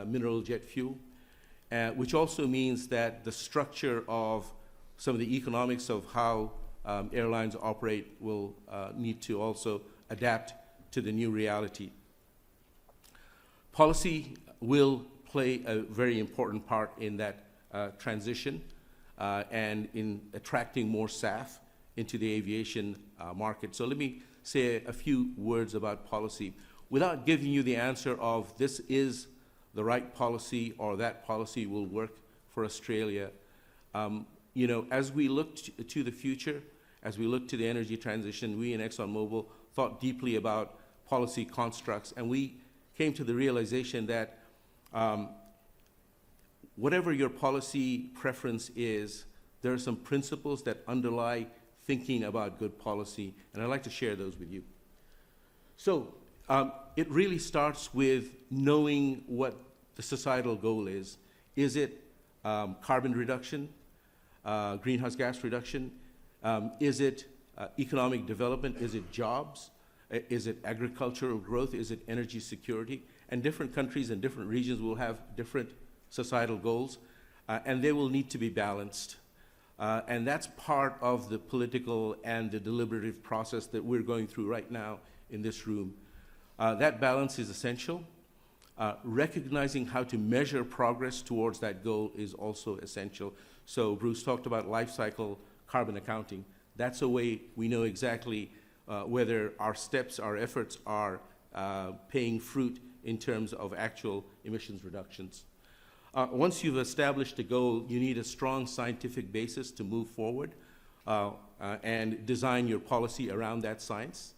mineral jet fuel, which also means that the structure of some of the economics of how airlines operate will need to also adapt to the new reality. Policy will play a very important part in that transition and in attracting more SAF into the aviation market. So let me say a few words about policy without giving you the answer of this is the right policy or that policy will work for Australia. You know, as we look to the future, as we look to the energy transition, we in ExxonMobil thought deeply about policy constructs, and we came to the realization that whatever your policy preference is, there are some principles that underlie thinking about good policy, and I'd like to share those with you. So it really starts with knowing what the societal goal is. Is it carbon reduction, greenhouse gas reduction? Is it economic development? Is it jobs? Is it agricultural growth? Is it energy security? And different countries and different regions will have different societal goals, and they will need to be balanced. And that's part of the political and the deliberative process that we're going through right now in this room. That balance is essential. Recognizing how to measure progress towards that goal is also essential. So Bruce talked about life cycle carbon accounting. That's a way we know exactly whether our steps, our efforts are paying fruit in terms of actual emissions reductions. Once you've established a goal, you need a strong scientific basis to move forward and design your policy around that science.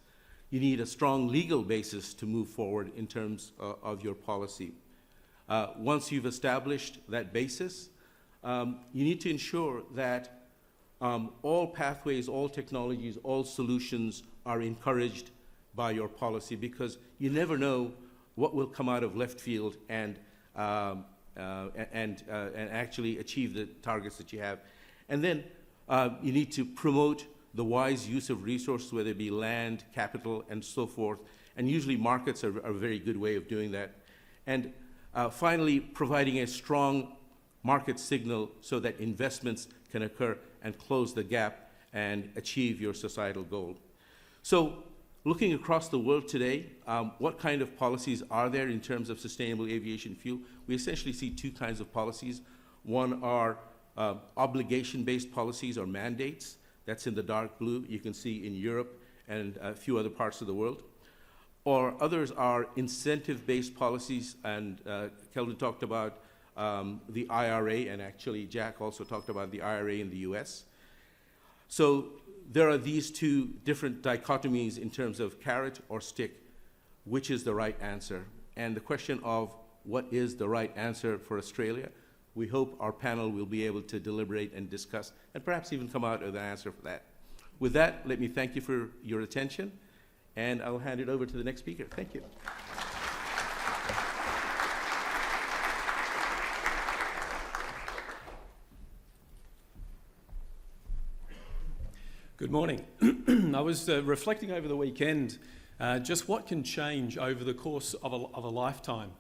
You need a strong legal basis to move forward in terms of your policy. Once you've established that basis, you need to ensure that all pathways, all technologies, all solutions are encouraged by your policy, because you never know what will come out of left field and actually achieve the targets that you have. And then you need to promote the wise use of resources, whether it be land, capital, and so forth. And usually markets are a very good way of doing that. And finally, providing a strong market signal so that investments can occur and close the gap and achieve your societal goal. So looking across the world today, what kind of policies are there in terms of sustainable aviation fuel? We essentially see two kinds of policies. One are obligation-based policies or mandates. That's in the dark blue. You can see in Europe and a few other parts of the world. Or others are incentive-based policies, and Kelvin talked about the IRA, and actually Jack also talked about the IRA in the US. So there are these two different dichotomies in terms of carrot or stick, which is the right answer. And the question of what is the right answer for Australia, we hope our panel will be able to deliberate and discuss and perhaps even come out with an answer for that. With that, let me thank you for your attention, and I'll hand it over to the next speaker. Thank you. Good morning. I was reflecting over the weekend just what can change over the course of a lifetime.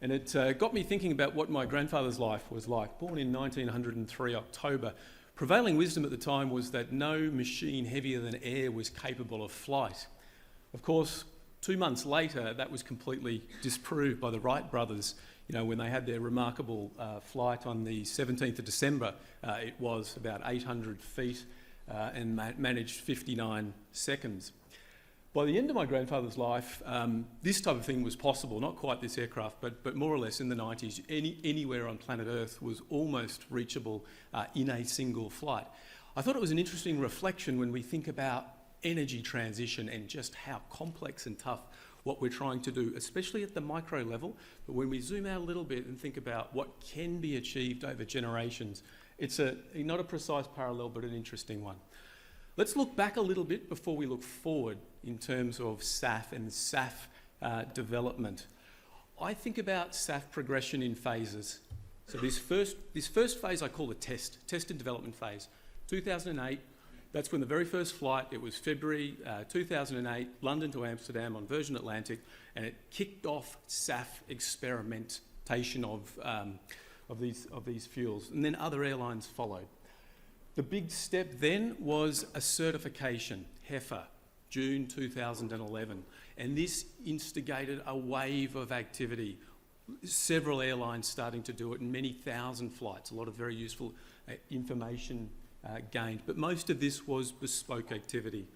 And it got me thinking about what my grandfather's life was like. Born in 1903, October. Prevailing wisdom at the time was that no machine heavier than air was capable of flight. Of course, 2 months later, that was completely disproved by the Wright brothers. You know, when they had their remarkable flight on the 17th of December, it was about 800 feet and managed 59 seconds. By the end of my grandfather's life, this type of thing was possible, not quite this aircraft, but more or less in the 90s, anywhere on planet Earth was almost reachable in a single flight. I thought it was an interesting reflection when we think about energy transition and just how complex and tough what we're trying to do, especially at the micro level. But when we zoom out a little bit and think about what can be achieved over generations, it's not a precise parallel, but an interesting one. Let's look back a little bit before we look forward in terms of SAF and SAF development. I think about SAF progression in phases. So this first phase I call the test and development phase. 2008, that's when the very first flight, it was February 2008, London to Amsterdam on Virgin Atlantic, and it kicked off SAF experimentation of these fuels, and then other airlines followed. The big step then was a certification, HEFA, June 2011, and this instigated a wave of activity. Several airlines starting to do it, and many thousand flights, a lot of very useful information gained, but most of this was bespoke activity.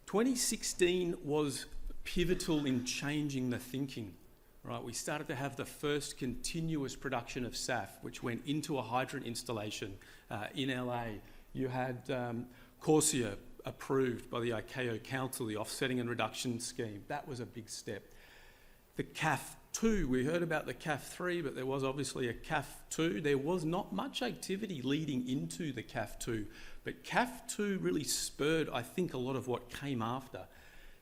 2016 was pivotal in changing the thinking. Right, we started to have the first continuous production of SAF, which went into a hydrant installation in LA. You had Corsia approved by the ICAO Council, the Offsetting and Reduction Scheme. That was a big step. The CAF2, we heard about the CAF3, but there was obviously a CAF2. There was not much activity leading into the CAF2, but CAF2 really spurred, I think, a lot of what came after.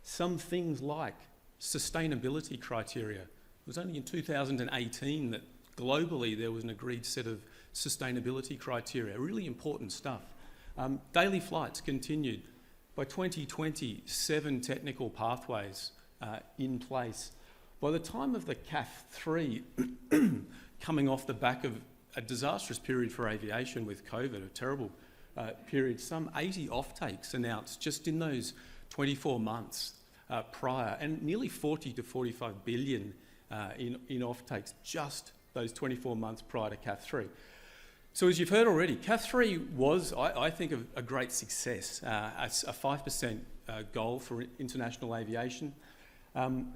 Some things like sustainability criteria. It was only in 2018 that globally there was an agreed set of sustainability criteria, really important stuff. Daily flights continued. By 2020, 7 technical pathways in place. By the time of the CAF3, coming off the back of a disastrous period for aviation with COVID, a terrible period, some 80 offtakes announced just in those 24 months prior, and nearly 40 to 45 billion in offtakes just those 24 months prior to CAF3. So as you've heard already, CAF3 was, I think, a great success, a 5% goal for international aviation, and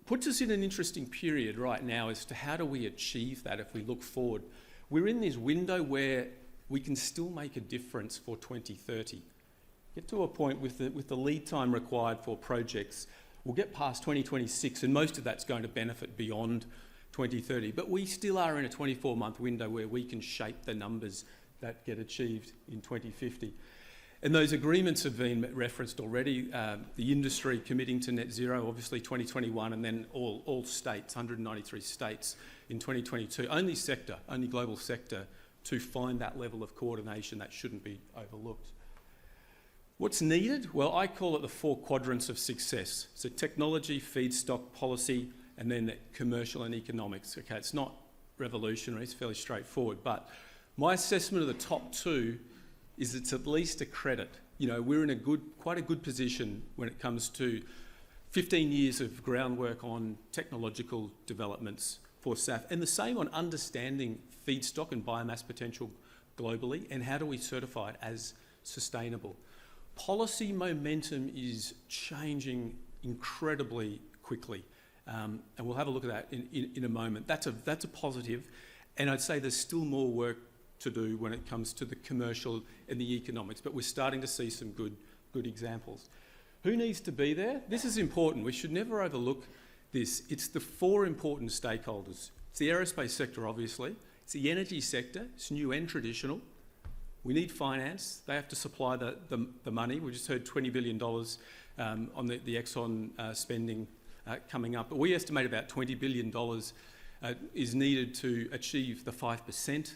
puts us in an interesting period right now as to how do we achieve that if we look forward. We're in this window where we can still make a difference for 2030. Get to a point with the lead time required for projects. We'll get past 2026, and most of that's going to benefit beyond 2030. But we still are in a 24-month window where we can shape the numbers that get achieved in 2050. And those agreements have been referenced already. The industry committing to net zero, obviously 2021, and then all states, 193 states in 2022. Only global sector to find that level of coordination. That shouldn't be overlooked. What's needed? Well, I call it the 4 quadrants of success. So technology, feedstock, policy, and then commercial and economics. Okay, it's not revolutionary, it's fairly straightforward, but my assessment of the top 2 is it's at least a credit. You know, we're in quite a good position when it comes to 15 years of groundwork on technological developments for SAF, and the same on understanding feedstock and biomass potential globally, and how do we certify it as sustainable. Policy momentum is changing incredibly quickly, and we'll have a look at that in a moment. That's a positive, and I'd say there's still more work to do when it comes to the commercial and the economics, but we're starting to see some good examples. Who needs to be there? This is important. We should never overlook this. It's the 4 important stakeholders. It's the aerospace sector, obviously. It's the energy sector. It's new and traditional. We need finance. They have to supply the money. We just heard $20 billion on the Exxon spending coming up. But we estimate about $20 billion is needed to achieve the 5%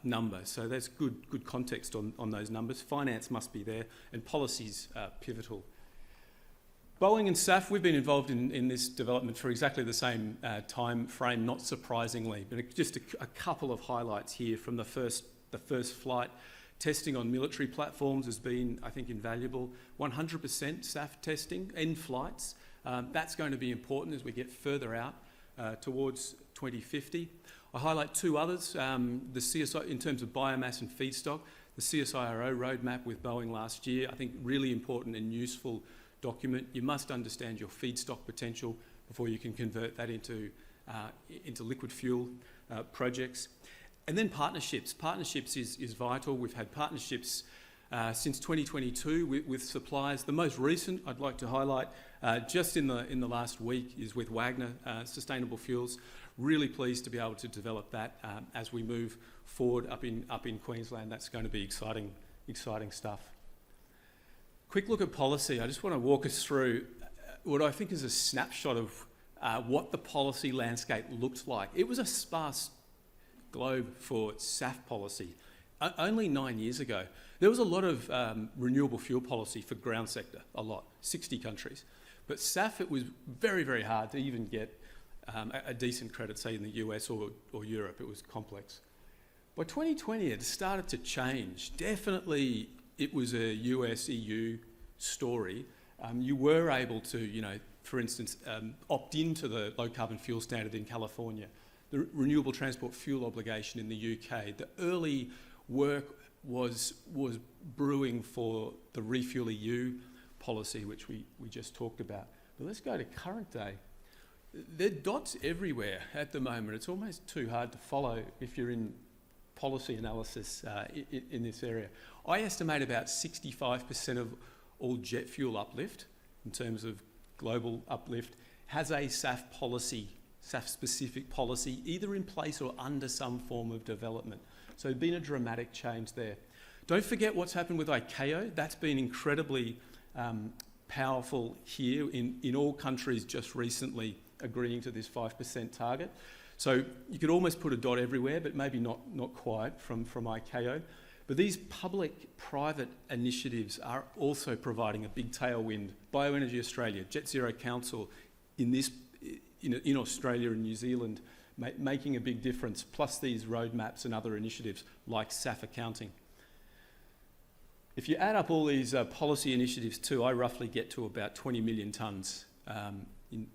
number. So that's good context on those numbers. Finance must be there, and policy's pivotal. Boeing and SAF, we've been involved in this development for exactly the same time frame, not surprisingly. But just a couple of highlights here from the first flight. Testing on military platforms has been, I think, invaluable. 100% SAF testing in flights. That's going to be important as we get further out towards 2050. I highlight 2 others. The CSI, in terms of biomass and feedstock, the CSIRO roadmap with Boeing last year, I think really important and useful document. You must understand your feedstock potential before you can convert that into liquid fuel projects. And then partnerships. Partnerships is vital. We've had partnerships since 2022 with suppliers. The most recent I'd like to highlight just in the last week is with Wagner Sustainable Fuels. Really pleased to be able to develop that as we move forward up in Queensland. That's going to be exciting exciting stuff. Quick look at policy. I just want to walk us through what I think is a snapshot of what the policy landscape looked like. It was a sparse globe for SAF policy. Only 9 years ago, there was a lot of renewable fuel policy for ground sector, 60 countries. But SAF, it was very, very hard to even get a decent credit, say in the US or Europe. It was complex. By 2020, it started to change. Definitely, it was a US-EU story. You were able to, for instance, opt into the low carbon fuel standard in California, the renewable transport fuel obligation in the UK. The early work was brewing for the Refuel EU policy, which we just talked about. But let's go to current day. There are dots everywhere at the moment. It's almost too hard to follow if you're in policy analysis in this area. I estimate about 65% of all jet fuel uplift, in terms of global uplift, has a SAF policy, SAF-specific policy, either in place or under some form of development. So there's been a dramatic change there. Don't forget what's happened with ICAO. That's been incredibly powerful here in all countries just recently agreeing to this 5% target. So you could almost put a dot everywhere, but maybe not quite from ICAO. But these public-private initiatives are also providing a big tailwind. Bioenergy Australia, Jet Zero Council in Australia and New Zealand making a big difference, plus these roadmaps and other initiatives like SAF accounting. If you add up all these policy initiatives too, I roughly get to about 20 million tonnes. And we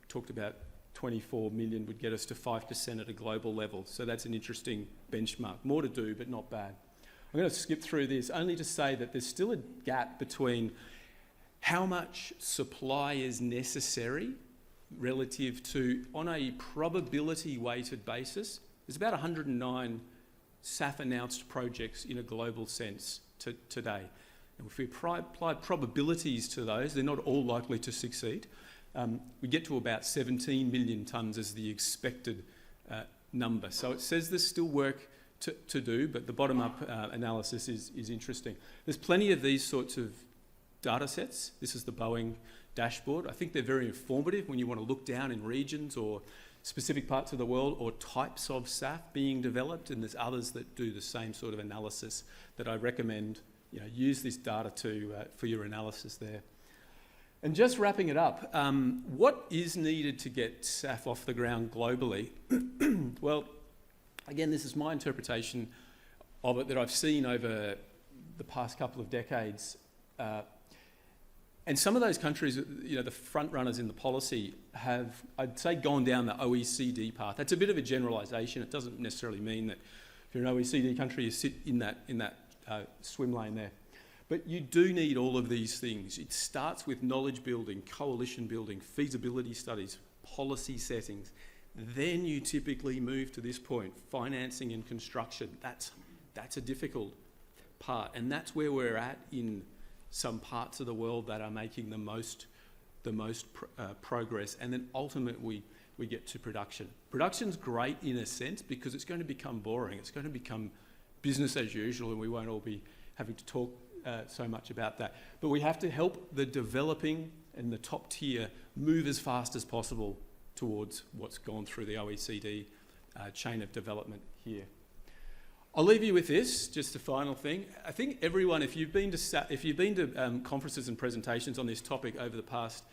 talked about 24 million would get us to 5% at a global level. So that's an interesting benchmark. More to do, but not bad. I'm going to skip through this only to say that there's still a gap between how much supply is necessary relative to, on a probability-weighted basis, there's about 109 SAF announced projects in a global sense today. And if we apply probabilities to those, they're not all likely to succeed. We get to about 17 million tonnes as the expected number. So it says there's still work to do, but the bottom-up analysis is interesting. There's plenty of these sorts of data sets. This is the Boeing dashboard. I think they're very informative when you want to look down in regions or specific parts of the world or types of SAF being developed, and there's others that do the same sort of analysis that I recommend. Use this data for your analysis there. And just wrapping it up, what is needed to get SAF off the ground globally? Well, again, this is my interpretation of it that I've seen over the past couple of decades. And some of those countries, the front runners in the policy have, I'd say, gone down the OECD path. That's a bit of a generalisation. It doesn't necessarily mean that if you're an OECD country, you sit in that swim lane there. But you do need all of these things. It starts with knowledge building, coalition building, feasibility studies, policy settings. Then you typically move to this point, financing and construction. That's a difficult part, and that's where we're at in some parts of the world that are making the most progress. And then ultimately we get to production. Production's great in a sense because it's going to become boring. It's going to become business as usual, and we won't all be having to talk so much about that. But we have to help the developing and the top tier move as fast as possible towards what's gone through the OECD chain of development here. I'll leave you with this, just a final thing. I think everyone, if you've been to conferences and presentations on this topic over the past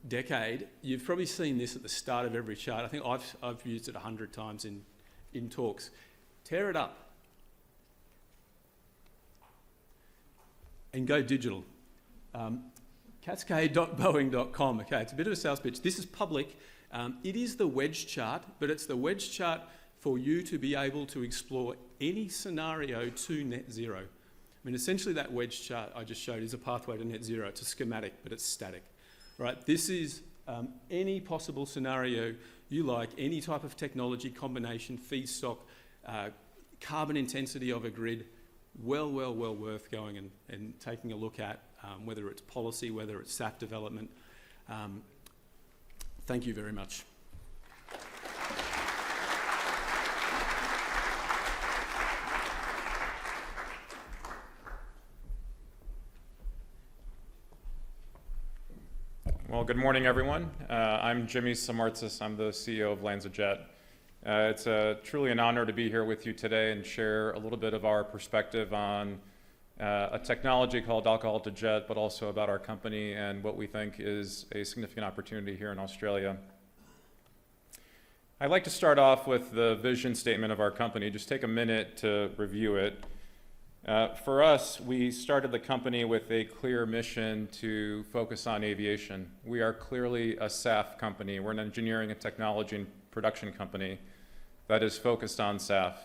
decade, you've probably seen this at the start of every chart. I think I've used it 100 times in talks. Tear it up and go digital. Cascade.boeing.com. Okay, it's a bit of a sales pitch. This is public. It is the wedge chart, but it's the wedge chart for you to be able to explore any scenario to net zero. I mean, essentially that wedge chart I just showed is a pathway to net zero. It's a schematic, but it's static, right? This is any possible scenario you like, any type of technology combination, feedstock, carbon intensity of a grid, well worth going and taking a look at, whether it's policy, whether it's SAF development. Thank you very much. Well, good morning, everyone. I'm Jimmy Samartzis. I'm the CEO of LanzaJet. It's truly an honor to be here with you today and share a little bit of our perspective on a technology called alcohol-to-jet, but also about our company and what we think is a significant opportunity here in Australia. I'd like to start off with the vision statement of our company. Just take a minute to review it. For us, we started the company with a clear mission to focus on aviation. We are clearly a SAF company. We're an engineering and technology and production company that is focused on SAF.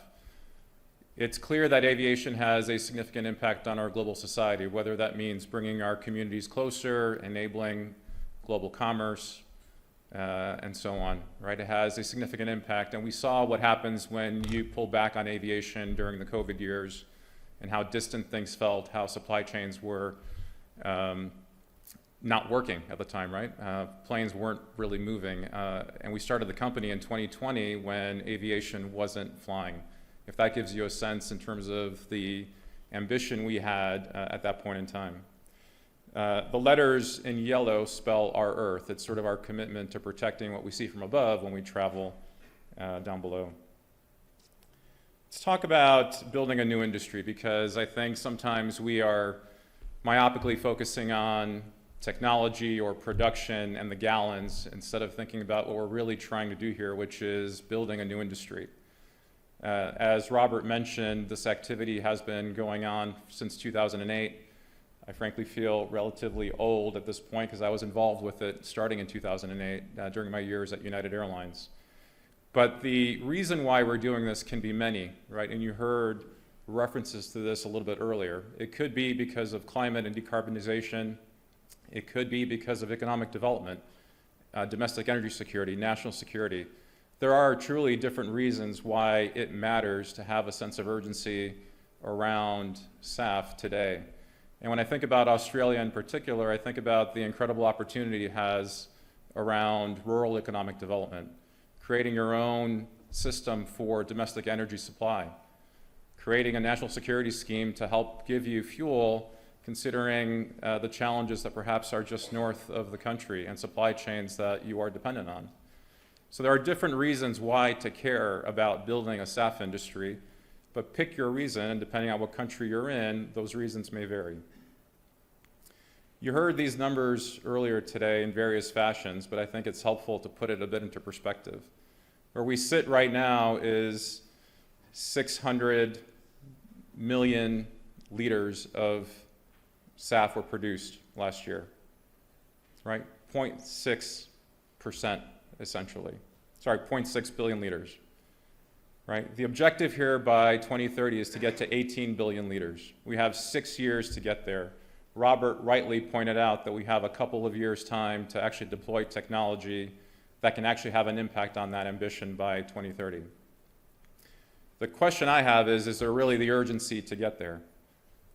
It's clear that aviation has a significant impact on our global society, whether that means bringing our communities closer, enabling global commerce, and so on, right? It has a significant impact, and we saw what happens when you pull back on aviation during the COVID years, and how distant things felt, how supply chains were not working at the time, right? Planes weren't really moving. And we started the company in 2020 when aviation wasn't flying. If that gives you a sense in terms of the ambition we had at that point in time. The letters in yellow spell our Earth. It's sort of our commitment to protecting what we see from above when we travel down below. Let's talk about building a new industry, because I think sometimes we are myopically focusing on technology or production and the gallons instead of thinking about what we're really trying to do here, which is building a new industry. As Robert mentioned, this activity has been going on since 2008. I frankly feel relatively old at this point because I was involved with it starting in 2008 during my years at United Airlines. But the reason why we're doing this can be many, right? And you heard references to this a little bit earlier. It could be because of climate and decarbonization. It could be because of economic development, domestic energy security, national security. There are truly different reasons why it matters to have a sense of urgency around SAF today. And when I think about Australia in particular, I think about the incredible opportunity it has around rural economic development. Creating your own system for domestic energy supply, creating a national security scheme to help give you fuel, considering the challenges that perhaps are just north of the country and supply chains that you are dependent on. So there are different reasons why to care about building a SAF industry, but pick your reason, and depending on what country you're in, those reasons may vary. You heard these numbers earlier today in various fashions, but I think it's helpful to put it a bit into perspective. Where we sit right now is 600 million liters of SAF were produced last year, right? 0.6% essentially. Sorry, 0.6 billion liters, right? The objective here by 2030 is to get to 18 billion liters. We have 6 years to get there. Robert rightly pointed out that we have a couple of years' time to actually deploy technology that can actually have an impact on that ambition by 2030. The question I have is there really the urgency to get there,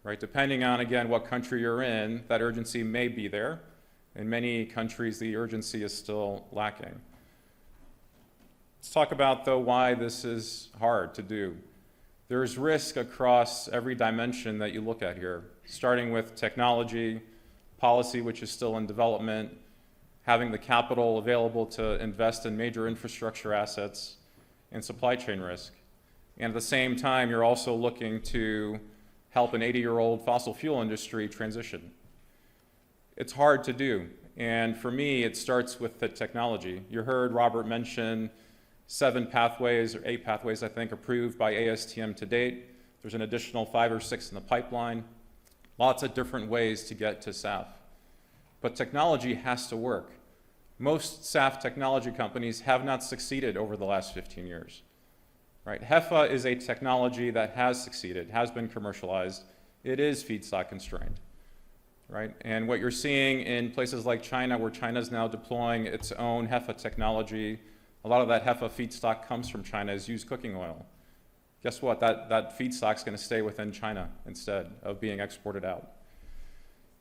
right? Depending on, again, what country you're in, that urgency may be there. In many countries, the urgency is still lacking. Let's talk about, though, why this is hard to do. There's risk across every dimension that you look at here, starting with technology, policy, which is still in development, having the capital available to invest in major infrastructure assets, and supply chain risk. And at the same time, you're also looking to help an 80-year-old fossil fuel industry transition. It's hard to do. And for me, it starts with the technology. You heard Robert mention 7 pathways, or 8 pathways, I think, approved by ASTM to date. There's an additional 5 or 6 in the pipeline. Lots of different ways to get to SAF. But technology has to work. Most SAF technology companies have not succeeded over the last 15 years. Right? HEFA is a technology that has succeeded, has been commercialized. It is feedstock constrained. Right? And what you're seeing in places like China, where China is now deploying its own HEFA technology, a lot of that HEFA feedstock comes from China as used cooking oil. Guess what? That feedstock's going to stay within China instead of being exported out.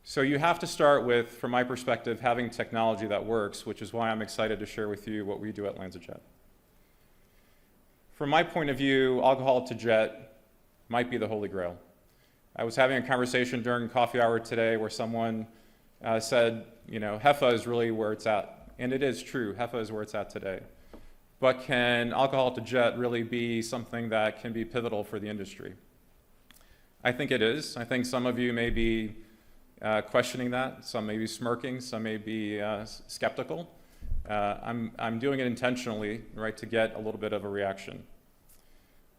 So you have to start with, from my perspective, having technology that works, which is why I'm excited to share with you what we do at LanzaJet. From my point of view, alcohol-to-jet might be the holy grail. I was having a conversation during coffee hour today where someone said, you know, HEFA is really where it's at. And it is true, HEFA is where it's at today. But can alcohol-to-jet really be something that can be pivotal for the industry? I think it is. I think some of you may be questioning that. Some may be smirking. Some may be skeptical. I'm doing it intentionally, right, to get a little bit of a reaction.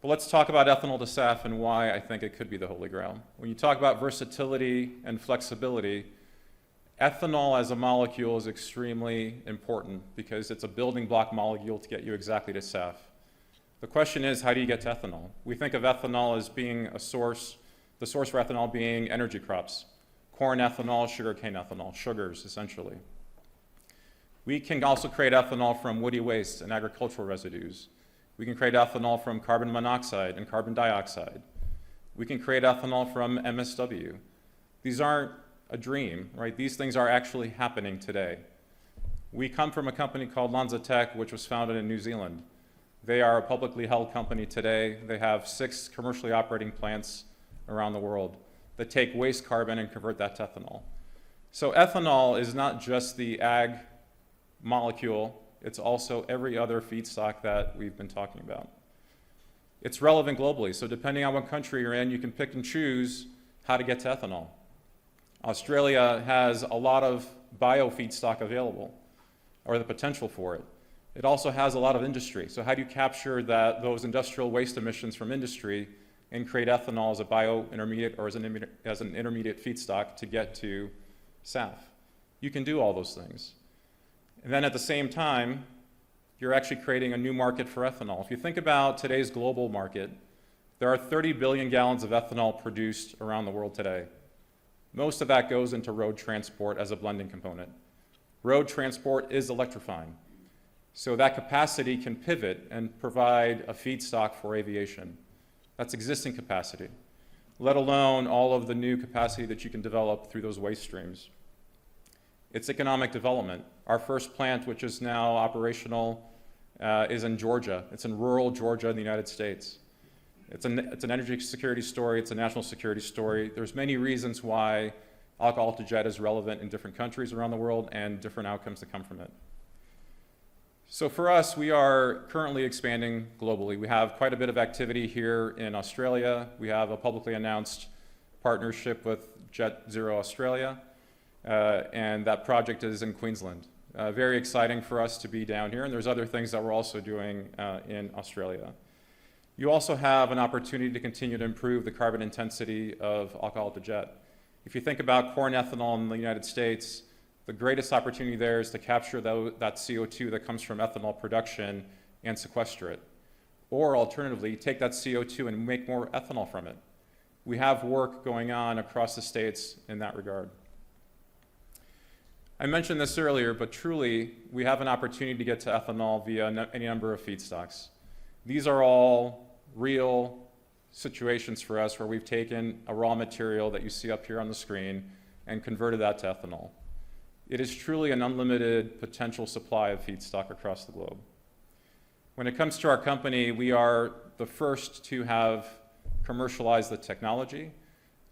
But let's talk about ethanol-to-SAF and why I think it could be the Holy Grail. When you talk about versatility and flexibility, ethanol as a molecule is extremely important because it's a building block molecule to get you exactly to SAF. The question is, how do you get to ethanol? We think of ethanol as being a source, the source for ethanol being energy crops. Corn ethanol, sugarcane ethanol, sugars essentially. We can also create ethanol from woody waste and agricultural residues. We can create ethanol from carbon monoxide and carbon dioxide. We can create ethanol from MSW. These aren't a dream, right? These things are actually happening today. We come from a company called LanzaTech, which was founded in New Zealand. They are a publicly held company today. They have 6 commercially operating plants around the world that take waste carbon and convert that to ethanol. So ethanol is not just the ag molecule, it's also every other feedstock that we've been talking about. It's relevant globally, so depending on what country you're in, you can pick and choose how to get to ethanol. Australia has a lot of bio feedstock available, or the potential for it. It also has a lot of industry, so how do you capture those industrial waste emissions from industry and create ethanol as a bio-intermediate or as an intermediate feedstock to get to SAF? You can do all those things. And then at the same time, you're actually creating a new market for ethanol. If you think about today's global market, there are 30 billion gallons of ethanol produced around the world today. Most of that goes into road transport as a blending component. Road transport is electrifying. So that capacity can pivot and provide a feedstock for aviation. That's existing capacity, let alone all of the new capacity that you can develop through those waste streams. It's economic development. Our first plant, which is now operational, is in Georgia. It's in rural Georgia in the United States. It's an energy security story. It's a national security story. There's many reasons why alcohol-to-jet is relevant in different countries around the world and different outcomes that come from it. So for us, we are currently expanding globally. We have quite a bit of activity here in Australia. We have a publicly announced partnership with Jet Zero Australia, and that project is in Queensland. Very exciting for us to be down here, and there's other things that we're also doing in Australia. You also have an opportunity to continue to improve the carbon intensity of alcohol-to-jet. If you think about corn ethanol in the United States, the greatest opportunity there is to capture that CO2 that comes from ethanol production and sequester it. Or alternatively, take that CO2 and make more ethanol from it. We have work going on across the states in that regard. I mentioned this earlier, but truly, we have an opportunity to get to ethanol via any number of feedstocks. These are all real situations for us where we've taken a raw material that you see up here on the screen and converted that to ethanol. It is truly an unlimited potential supply of feedstock across the globe. When it comes to our company, we are the first to have commercialized the technology.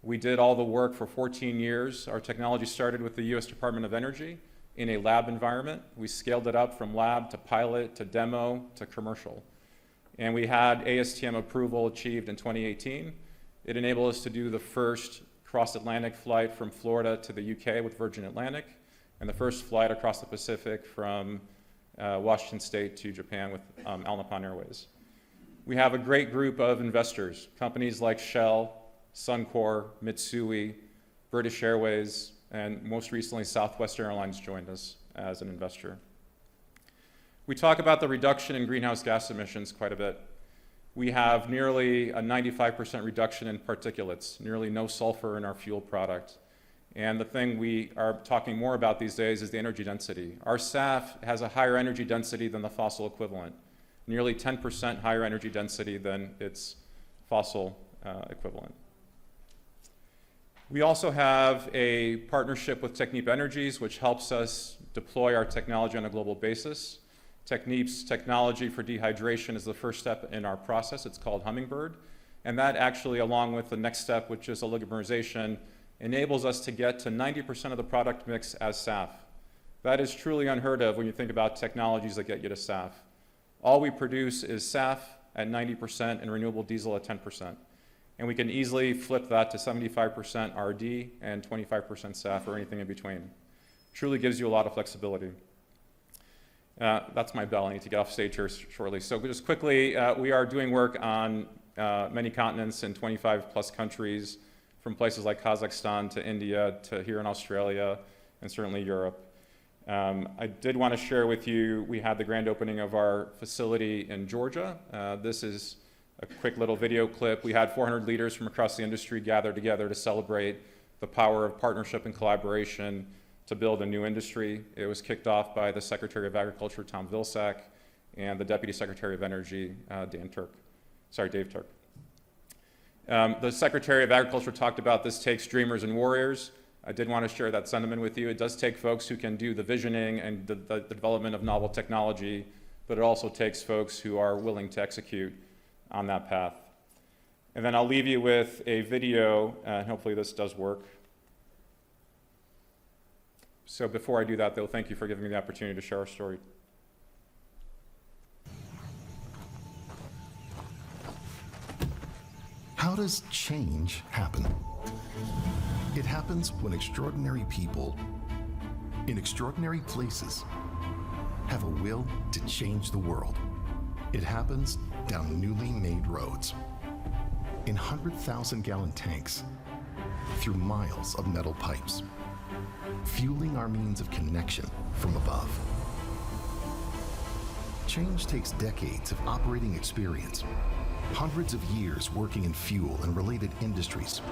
We did all the work for 14 years. Our technology started with the US Department of Energy in a lab environment. We scaled it up from lab to pilot to demo to commercial. And we had ASTM approval achieved in 2018. It enabled us to do the first cross-Atlantic flight from Florida to the UK with Virgin Atlantic, and the first flight across the Pacific from Washington State to Japan with All Nippon Airways. We have a great group of investors, companies like Shell, Suncor, Mitsui, British Airways, and most recently Southwest Airlines joined us as an investor. We talk about the reduction in greenhouse gas emissions quite a bit. We have nearly a 95% reduction in particulates, nearly no sulfur in our fuel product. And the thing we are talking more about these days is the energy density. Our SAF has a higher energy density than the fossil equivalent, nearly 10% higher energy density than its fossil equivalent. We also have a partnership with Tahmid Energies, which helps us deploy our technology on a global basis. Technip's technology for dehydration is the first step in our process. It's called Hummingbird. And that actually, along with the next step, which is oligomerization, enables us to get to 90% of the product mix as SAF. That is truly unheard of when you think about technologies that get you to SAF. All we produce is SAF at 90% and renewable diesel at 10%. And we can easily flip that to 75% RD and 25% SAF or anything in between. Truly gives you a lot of flexibility. That's my bell. I need to get off stage here shortly. So just quickly, we are doing work on many continents in 25 plus countries, from places like Kazakhstan to India to here in Australia and certainly Europe. I did want to share with you, we had the grand opening of our facility in Georgia. This is a quick little video clip. We had 400 leaders from across the industry gather together to celebrate the power of partnership and collaboration to build a new industry. It was kicked off by the Secretary of Agriculture, Tom Vilsack, and the Deputy Secretary of Energy, Dave Turk. The Secretary of Agriculture talked about this takes dreamers and warriors. I did want to share that sentiment with you. It does take folks who can do the visioning and the development of novel technology, but it also takes folks who are willing to execute on that path. And then I'll leave you with a video, and hopefully this does work. So before I do that, though, thank you for giving me the opportunity to share our story. How does change happen? It happens when extraordinary people in extraordinary places have a will to change the world. It happens down newly made roads, in 100,000-gallon tanks, through miles of metal pipes, fueling our means of connection from above. Change takes decades of operating experience, hundreds of years working in fuel and related industries,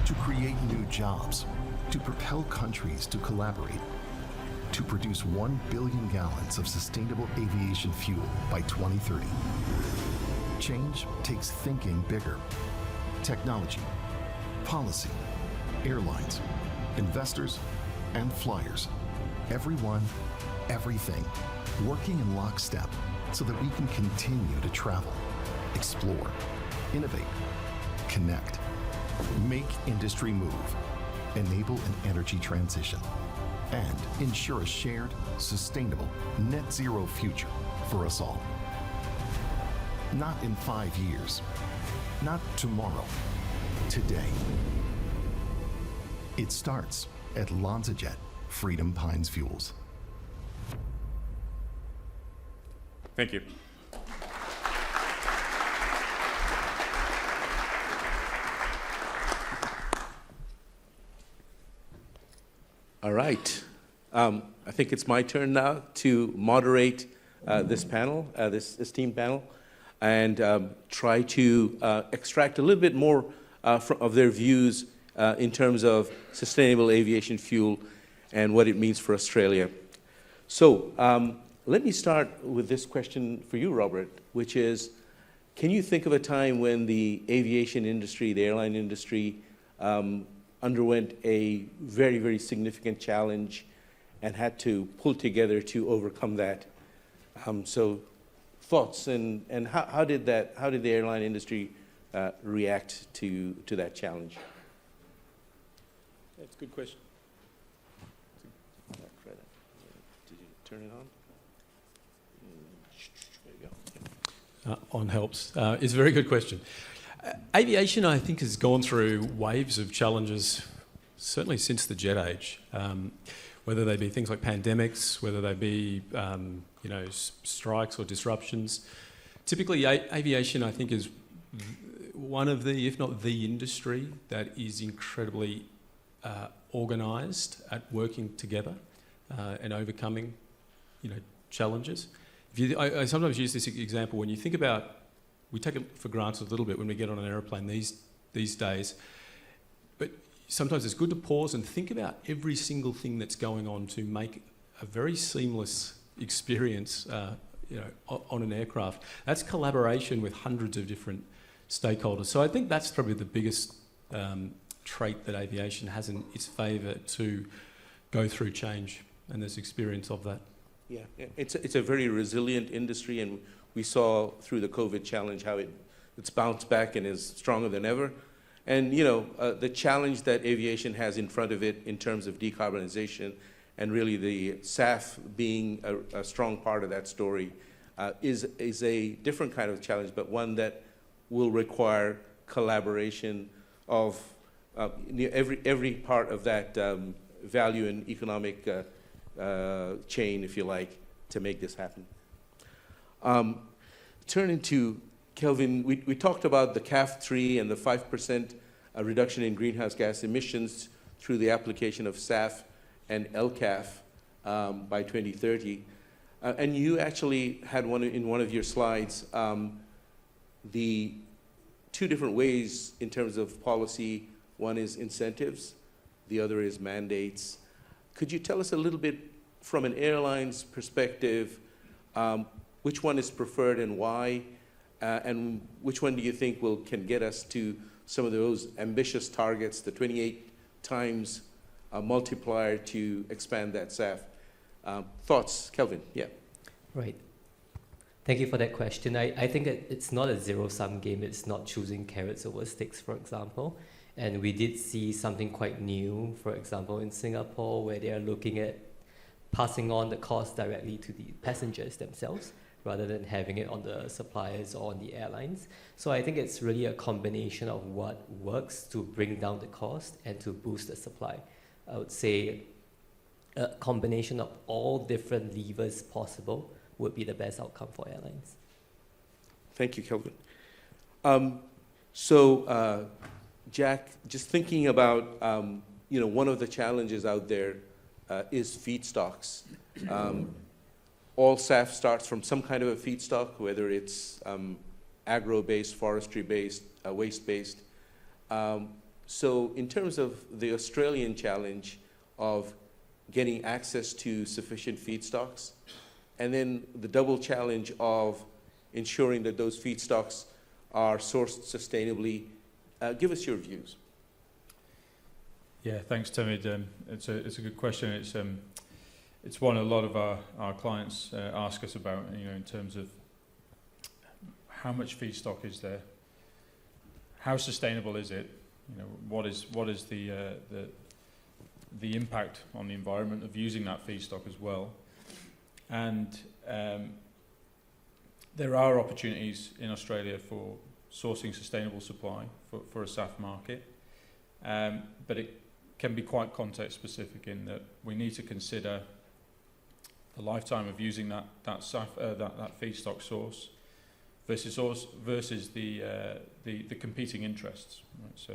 to create new jobs, to propel countries to collaborate, to produce 1 billion gallons of sustainable aviation fuel by 2030. Change takes thinking bigger. Technology, policy, airlines, investors, and flyers. Everyone, everything, working in lockstep so that we can continue to travel, explore, innovate, connect, make industry move, enable an energy transition, and ensure a shared, sustainable, net zero future for us all. Not in 5 years, not tomorrow, today. It starts at LanzaJet Freedom Pines Fuels. Thank you. All right. I think it's my turn now to moderate this panel, this esteemed panel, and try to extract a little bit more of their views in terms of sustainable aviation fuel and what it means for Australia. So let me start with this question for you, Robert, which is, can you think of a time when the aviation industry, the airline industry, underwent a very, very significant challenge and had to pull together to overcome that? So thoughts and how did the airline industry react to that challenge? That's a good question. Did you turn it on? There you go. On helps. It's a very good question. Aviation, I think, has gone through waves of challenges, certainly since the jet age, whether they be things like pandemics, whether they be strikes or disruptions. Typically, aviation, I think, is one of the, if not the industry that is incredibly organised at working together and overcoming, challenges. I sometimes use this example when you think about, we take it for granted a little bit when we get on an aeroplane these days, but sometimes it's good to pause and think about every single thing that's going on to make a very seamless experience on an aircraft. That's collaboration with hundreds of different stakeholders. So I think that's probably the biggest trait that aviation has in its favour, to go through change, and there's experience of that. Yeah, it's a very resilient industry, and we saw through the COVID challenge how it's bounced back and is stronger than ever. And, the challenge that aviation has in front of it in terms of decarbonization, and really the SAF being a strong part of that story, is a different kind of challenge, but one that will require collaboration of every part of that value and economic chain, if you like, to make this happen. Turning to Kelvin, we talked about the CAF3 and the 5% reduction in greenhouse gas emissions through the application of SAF and LCAF by 2030. And you actually had in one of your slides the two different ways in terms of policy. One is incentives, the other is mandates. Could you tell us a little bit from an airline's perspective, which one is preferred and why, and which one do you think can get us to some of those ambitious targets, the 28 times multiplier to expand that SAF? Thoughts, Kelvin? Yeah. Right. Thank you for that question. I think it's not a zero-sum game. It's not choosing carrots over sticks, for example. And we did see something quite new, for example, in Singapore, where they are looking at passing on the cost directly to the passengers themselves, rather than having it on the suppliers or on the airlines. So I think it's really a combination of what works to bring down the cost and to boost the supply. I would say a combination of all different levers possible would be the best outcome for airlines. Thank you, Kelvin. Jack, just thinking about, one of the challenges out there is feedstocks. All SAF starts from some kind of a feedstock, whether it's agro-based, forestry-based, waste-based. So in terms of the Australian challenge of getting access to sufficient feedstocks, and then the double challenge of ensuring that those feedstocks are sourced sustainably, give us your views. Yeah, thanks, Tahmid. It's a good question. It's one a lot of our clients ask us about, in terms of how much feedstock is there, how sustainable is it, what is the impact on the environment of using that feedstock as well. And there are opportunities in Australia for sourcing sustainable supply for a SAF market, but it can be quite context specific in that we need to consider the lifetime of using that feedstock source versus the competing interests. Right? So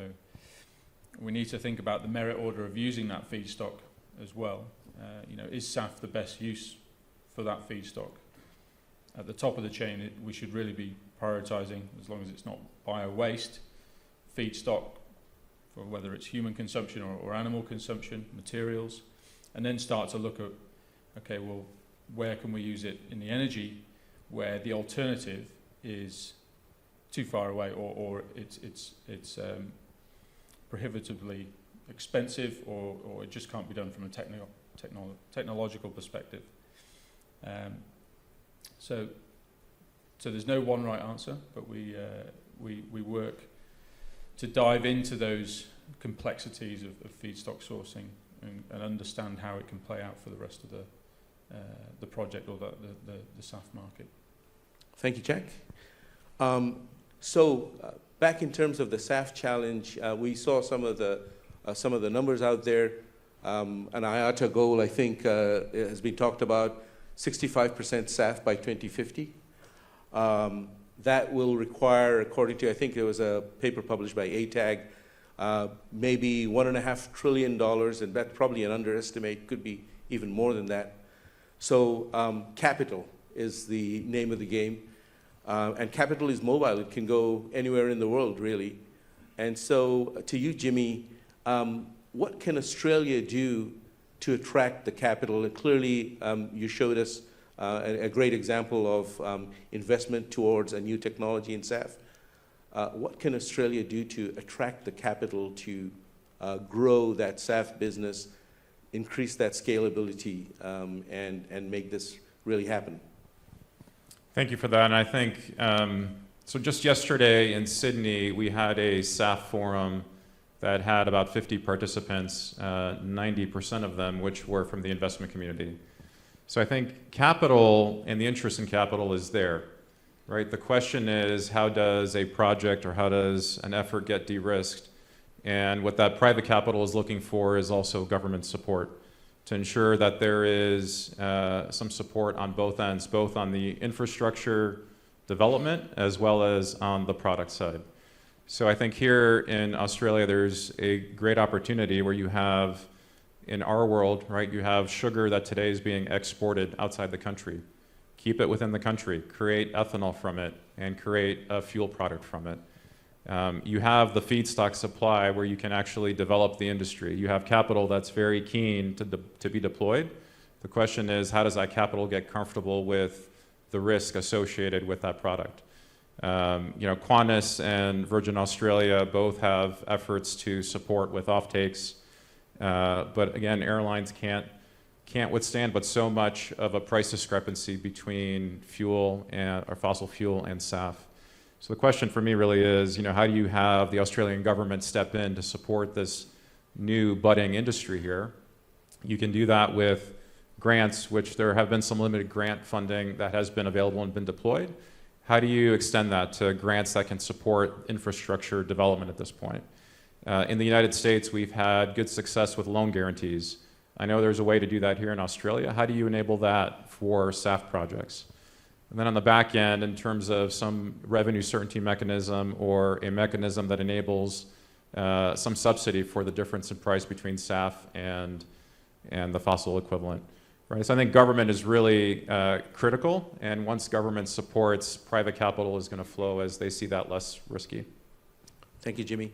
we need to think about the merit order of using that feedstock as well. Is SAF the best use for that feedstock? At the top of the chain, we should really be prioritising, as long as it's not bio-waste, feedstock for whether it's human consumption or animal consumption, materials, and then start to look at, okay, well, where can we use it in the energy where the alternative is too far away or it's prohibitively expensive or it just can't be done from a technological perspective. So there's no one right answer, but we work to dive into those complexities of feedstock sourcing and understand how it can play out for the rest of the project or the SAF market. Thank you, Jack. Back in terms of the SAF challenge, we saw some of the numbers out there. An IATA goal, I think, has been talked about, 65% SAF by 2050. That will require, according to, I think there was a paper published by ATAG, maybe $1.5 trillion, and that's probably an underestimate, could be even more than that. So capital is the name of the game. And capital is mobile. It can go anywhere in the world, really. And so to you, Jimmy, what can Australia do to attract the capital? And clearly, you showed us a great example of investment towards a new technology in SAF. What can Australia do to attract the capital to grow that SAF business, increase that scalability, and make this really happen? Thank you for that. And I think So just yesterday in Sydney, we had a SAF forum that had about 50 participants, 90% of them which were from the investment community. So I think capital and the interest in capital is there, right? The question is, how does a project or how does an effort get de-risked? And what that private capital is looking for is also government support to ensure that there is some support on both ends, both on the infrastructure development as well as on the product side. So I think here in Australia, there's a great opportunity where you have, in our world, right, you have sugar that today is being exported outside the country. Keep it within the country, create ethanol from it, and create a fuel product from it. You have the feedstock supply where you can actually develop the industry. You have capital that's very keen to be deployed. The question is, how does that capital get comfortable with the risk associated with that product? Qantas and Virgin Australia both have efforts to support with offtakes, but again, airlines can't withstand but so much of a price discrepancy between fuel and or fossil fuel and SAF. So the question for me really is, how do you have the Australian government step in to support this new budding industry here? You can do that with grants, which there have been some limited grant funding that has been available and been deployed. How do you extend that to grants that can support infrastructure development at this point? In the United States, we've had good success with loan guarantees. I know there's a way to do that here in Australia. How do you enable that for SAF projects? And then on the back end, in terms of some revenue certainty mechanism or a mechanism that enables some subsidy for the difference in price between SAF and the fossil equivalent. Right? So I think government is really critical, and once government supports, private capital is going to flow as they see that less risky. Thank you, Jimmy.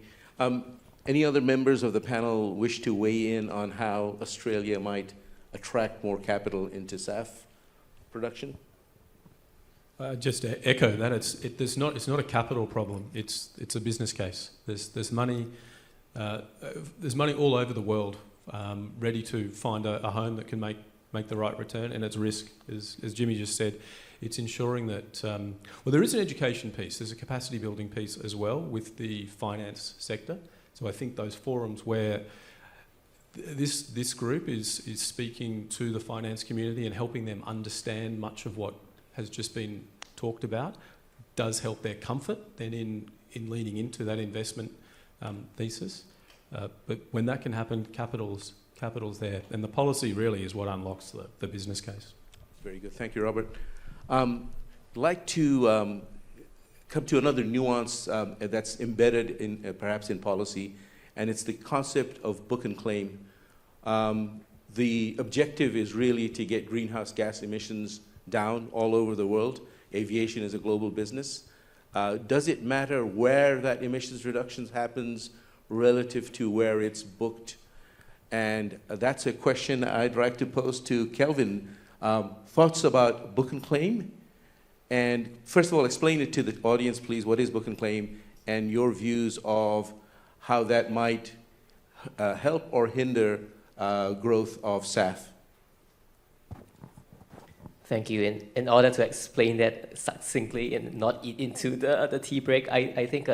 Any other members of the panel wish to weigh in on how Australia might attract more capital into SAF production? Just to echo that, it's not a capital problem. It's a business case. There's money all over the world ready to find a home that can make the right return, and it's risk, as Jimmy just said. It's ensuring that, there is an education piece, there's a capacity building piece as well with the finance sector. So I think those forums where this group is speaking to the finance community and helping them understand much of what has just been talked about does help their comfort then in leaning into that investment thesis. But when that can happen, capital's there, and the policy really is what unlocks the business case. Very good. Thank you, Robert. I'd like to come to another nuance that's embedded in perhaps in policy, and it's the concept of book and claim. The objective is really to get greenhouse gas emissions down all over the world. Aviation is a global business. Does it matter where that emissions reductions happens relative to where it's booked? And that's a question I'd like to pose to Kelvin. Thoughts about book and claim? And first of all, explain it to the audience, please. What is book and claim, and your views of how that might help or hinder growth of SAF? Thank you. In order to explain that succinctly and not eat into the tea break, I think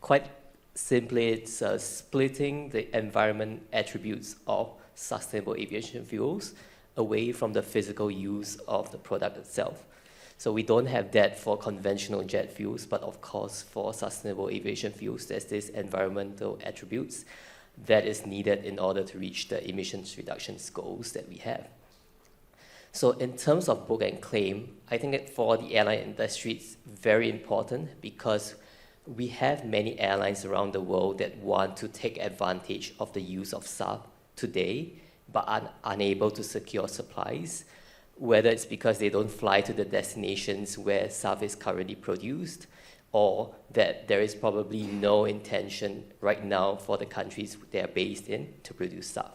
quite simply it's splitting the environment attributes of sustainable aviation fuels away from the physical use of the product itself. So we don't have that for conventional jet fuels, but of course for sustainable aviation fuels, there's this environmental attributes that is needed in order to reach the emissions reductions goals that we have. So in terms of book and claim, I think that for the airline industry, it's very important because we have many airlines around the world that want to take advantage of the use of SAF today, but are unable to secure supplies, whether it's because they don't fly to the destinations where SAF is currently produced, or that there is probably no intention right now for the countries they are based in to produce SAF.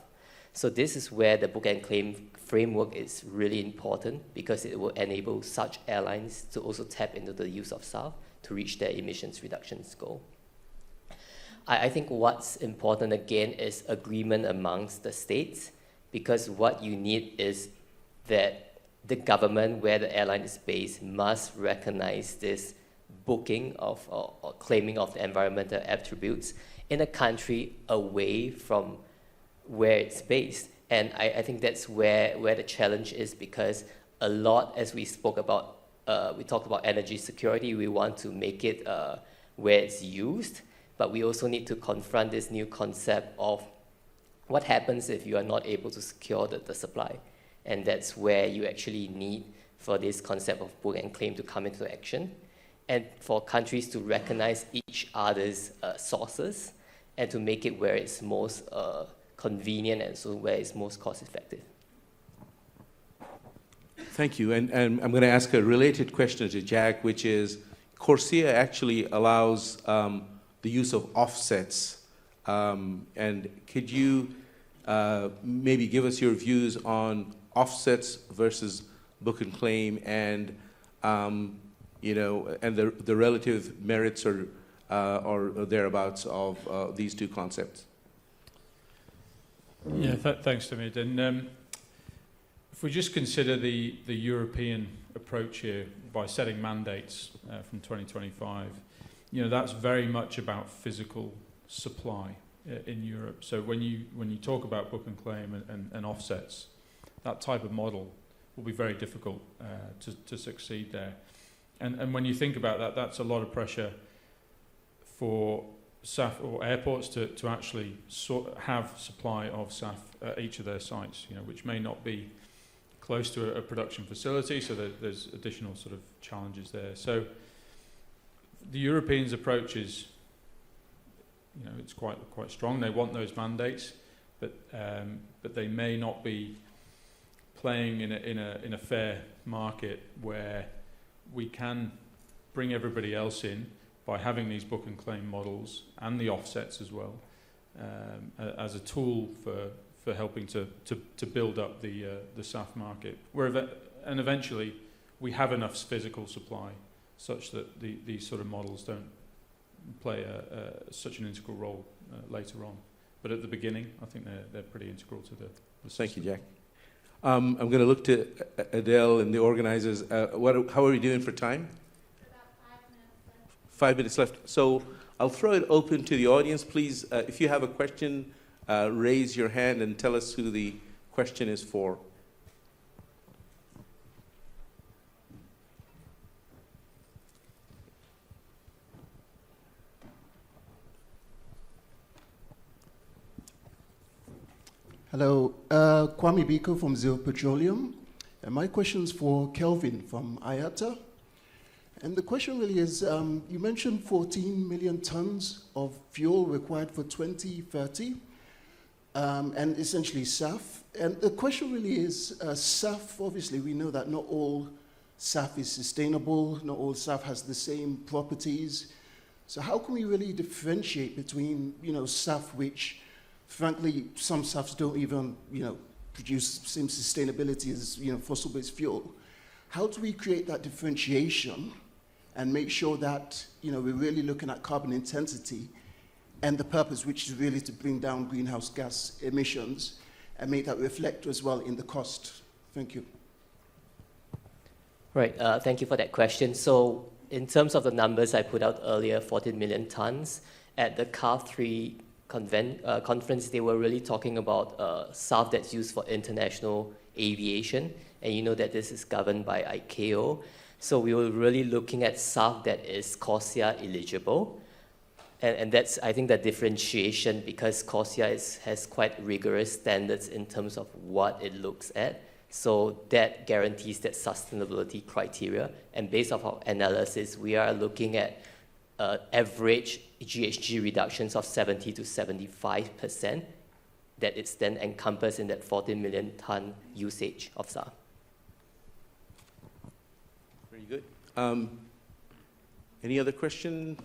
So this is where the book and claim framework is really important, because it will enable such airlines to also tap into the use of SAF to reach their emissions reductions goal. I think what's important again is agreement amongst the states, because what you need is that the government where the airline is based must recognize this booking of or claiming of the environmental attributes in a country away from where it's based. And I think that's where the challenge is, because a lot, as we spoke about, we talked about energy security, we want to make it where it's used, but we also need to confront this new concept of what happens if you are not able to secure the supply. And that's where you actually need for this concept of book and claim to come into action, and for countries to recognize each other's sources and to make it where it's most convenient and so where it's most cost effective. Thank you. And I'm going to ask a related question to Jack, which is, CORSIA actually allows the use of offsets. And could you maybe give us your views on offsets versus book and claim, and and the relative merits or thereabouts of these two concepts? Yeah, thanks, Tahmid. And if we just consider the European approach here by setting mandates from 2025, that's very much about physical supply in Europe. So when you talk about book and claim and offsets, that type of model will be very difficult to succeed there. And when you think about that, that's a lot of pressure for SAF or airports to actually have supply of SAF at each of their sites, which may not be close to a production facility, so there's additional sort of challenges there. So the Europeans' approach is, it's quite strong. They want those mandates, but they may not be playing in a fair market where we can bring everybody else in by having these book and claim models and the offsets as well as a tool for helping to build up the SAF market. And eventually we have enough physical supply such that these sort of models don't play such an integral role later on. But at the beginning, I think they're pretty integral to the system. Thank you, Jack. I'm going to look to Adele and the organizers. How are we doing for time? About 5 minutes left. 5 minutes left. So I'll throw it open to the audience. Please, if you have a question, raise your hand and tell us who the question is for. Hello, Kwame Biko from Zero Petroleum. And my question is for Kelvin from IATA. And the question really is, you mentioned 14 million tons of fuel required for 2030, and essentially SAF. And the question really is, SAF, obviously we know that not all SAF is sustainable, not all SAF has the same properties. So how can we really differentiate between, SAF which, frankly, some SAFs don't even, produce the same sustainability as, fossil-based fuel. How do we create that differentiation and make sure that, we're really looking at carbon intensity and the purpose, which is really to bring down greenhouse gas emissions and make that reflect as well in the cost? Thank you. Right, thank you for that question. So in terms of the numbers I put out earlier, 14 million tons, at the CAR3 conference, they were really talking about SAF that's used for international aviation, and you know that this is governed by ICAO. So we were really looking at SAF that is CORSIA eligible, and that's, I think, the differentiation, because CORSIA has quite rigorous standards in terms of what it looks at. So that guarantees that sustainability criteria, and based off our analysis, we are looking at average GHG reductions of 70 to 75% that it's then encompassed in that 14 million ton usage of SAF. Very good. Any other question?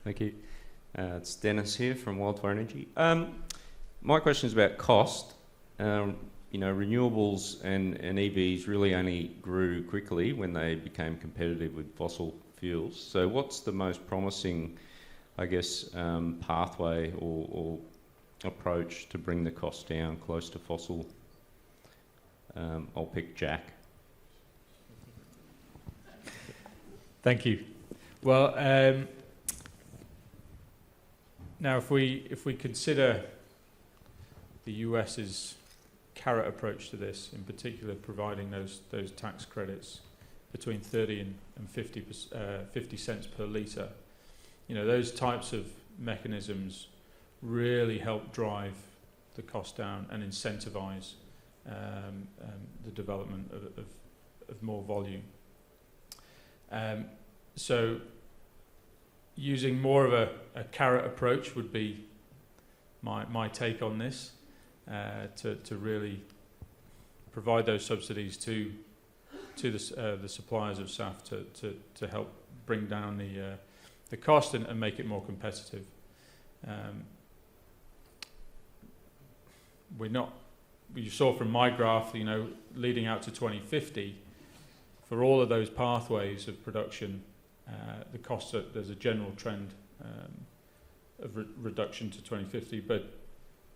Thank you. It's Dennis here from Bioenergy. My question is about cost. Renewables and EVs really only grew quickly when they became competitive with fossil fuels. So what's the most promising, pathway or approach to bring the cost down close to fossil? I'll pick Jack. Thank you. Well, now if we consider the US's carrot approach to this, in particular providing those tax credits between 30 and 50 cents per litre, you know, those types of mechanisms really help drive the cost down and incentivise the development of more volume. So using more of a carrot approach would be my take on this, to really provide those subsidies to the suppliers of SAF to help bring down the cost and make it more competitive. You saw from my graph, you know, leading out to 2050, for all of those pathways of production, the costs, there's a general trend of reduction to 2050, but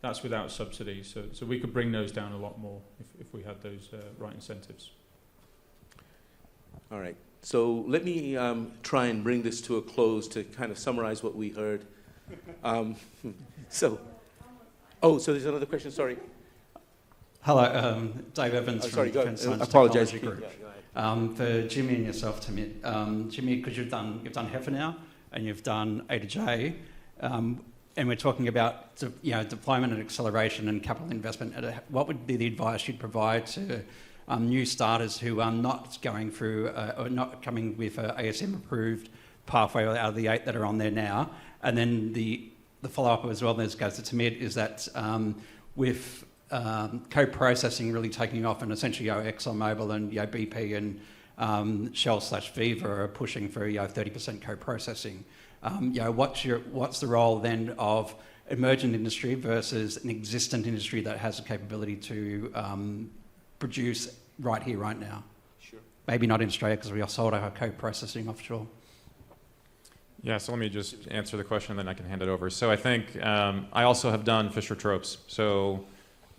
that's without subsidies. So we could bring those down a lot more if we had those right incentives. All right. So let me try and bring this to a close to kind of summarize what we heard. So there's another question. Sorry. Hello, Dave Evans from Defence Science Apologize. Technology Group. Yeah, go ahead. For Jimmy and yourself, Tahmid. Jimmy, because you've done HEFA now, and you've done A to J, and we're talking about deployment and acceleration and capital investment. What would be the advice you'd provide to new starters who are not going through or not coming with a ASM approved pathway out of the 8 that are on there now? And then the follow-up as well, this goes to Tahmid, is that with co-processing really taking off, and essentially ExxonMobil and BP and Shell/Viva are pushing for 30% co-processing. What's the role then of emergent industry versus an existent industry that has the capability to produce right here, right now? Sure. Maybe not in Australia because we are sold our co-processing offshore. Yeah, so let me just answer the question, and then I can hand it over. So I think I also have done Fischer-Tropsch. So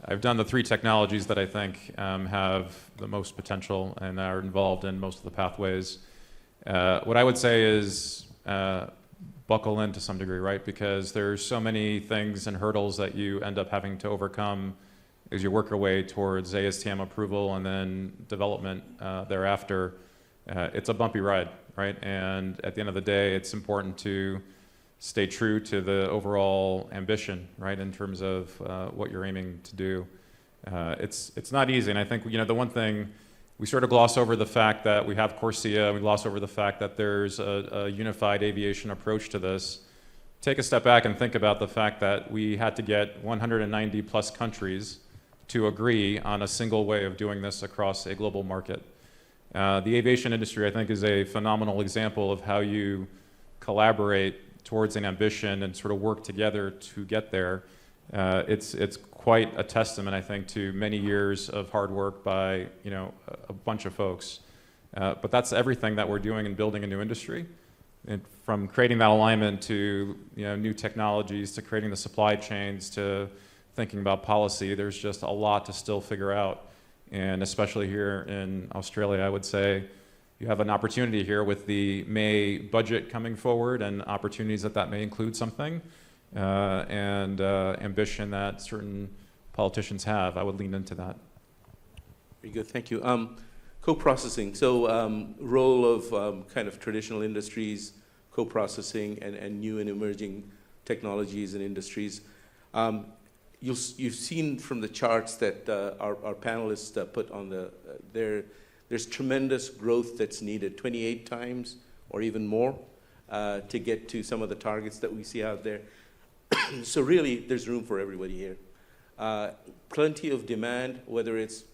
I've done the 3 technologies that I think have the most potential and are involved in most of the pathways. What I would say is buckle in to some degree, right? Because there's so many things and hurdles that you end up having to overcome as you work your way towards ASTM approval and then development thereafter. It's a bumpy ride, right? And at the end of the day, it's important to stay true to the overall ambition, right, in terms of what you're aiming to do. It's not easy, and I think the one thing we sort of gloss over the fact that we have CORSIA, we gloss over the fact that there's a unified aviation approach to this. Take a step back and think about the fact that we had to get 190 plus countries to agree on a single way of doing this across a global market. The aviation industry, I think, is a phenomenal example of how you collaborate towards an ambition and sort of work together to get there. It's quite a testament, I think, to many years of hard work by a bunch of folks. But that's everything that we're doing in building a new industry, and from creating that alignment to new technologies, to creating the supply chains, to thinking about policy. There's just a lot to still figure out, and especially here in Australia, I would say. You have an opportunity here with the May budget coming forward and opportunities that may include something and ambition that certain politicians have. I would lean into that. Very good, thank you. Co-processing, so role of kind of traditional industries, co-processing and new and emerging technologies and industries. You've seen from the charts that our panelists put on there's tremendous growth that's needed, 28 times or even more, to get to some of the targets that we see out there. So really, there's room for everybody here. Plenty of demand, whether it's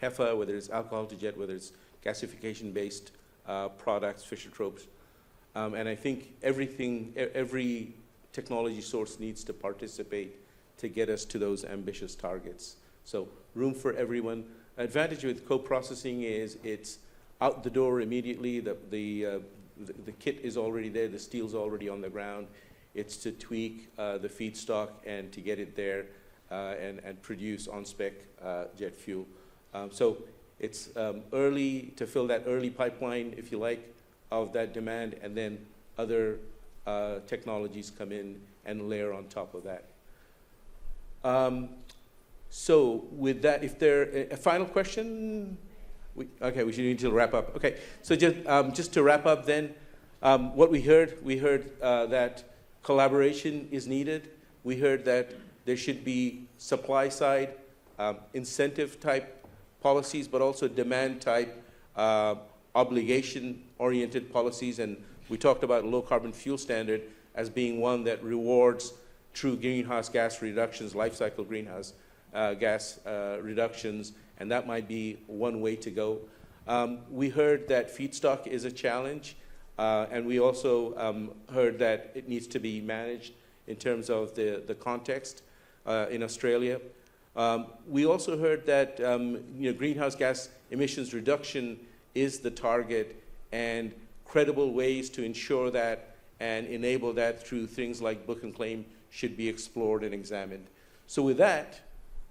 HEFA, whether it's alcohol-to-jet, whether it's gasification-based products, Fischer-Tropsch. And I think every technology source needs to participate to get us to those ambitious targets. So room for everyone. Advantage with co-processing is it's out the door immediately. The kit is already there. The steel's already on the ground. It's to tweak the feedstock and to get it there and produce on-spec jet fuel. So it's early to fill that early pipeline, if you like, of that demand, and then other technologies come in and layer on top of that. So with that, if there a final question, okay, we should need to wrap up. Okay, so just to wrap up, then, what we heard that collaboration is needed. We heard that there should be supply side incentive type policies, but also demand type obligation oriented policies, and we talked about low carbon fuel standard as being one that rewards true greenhouse gas reductions, life cycle greenhouse gas reductions, and that might be one way to go. We heard that feedstock is a challenge, and we also heard that it needs to be managed in terms of the context in Australia. We also heard that greenhouse gas emissions reduction is the target, and credible ways to ensure that and enable that through things like book and claim should be explored and examined. So with that,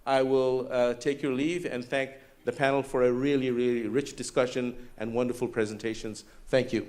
I will take your leave and thank the panel for a really, really rich discussion and wonderful presentations. Thank you.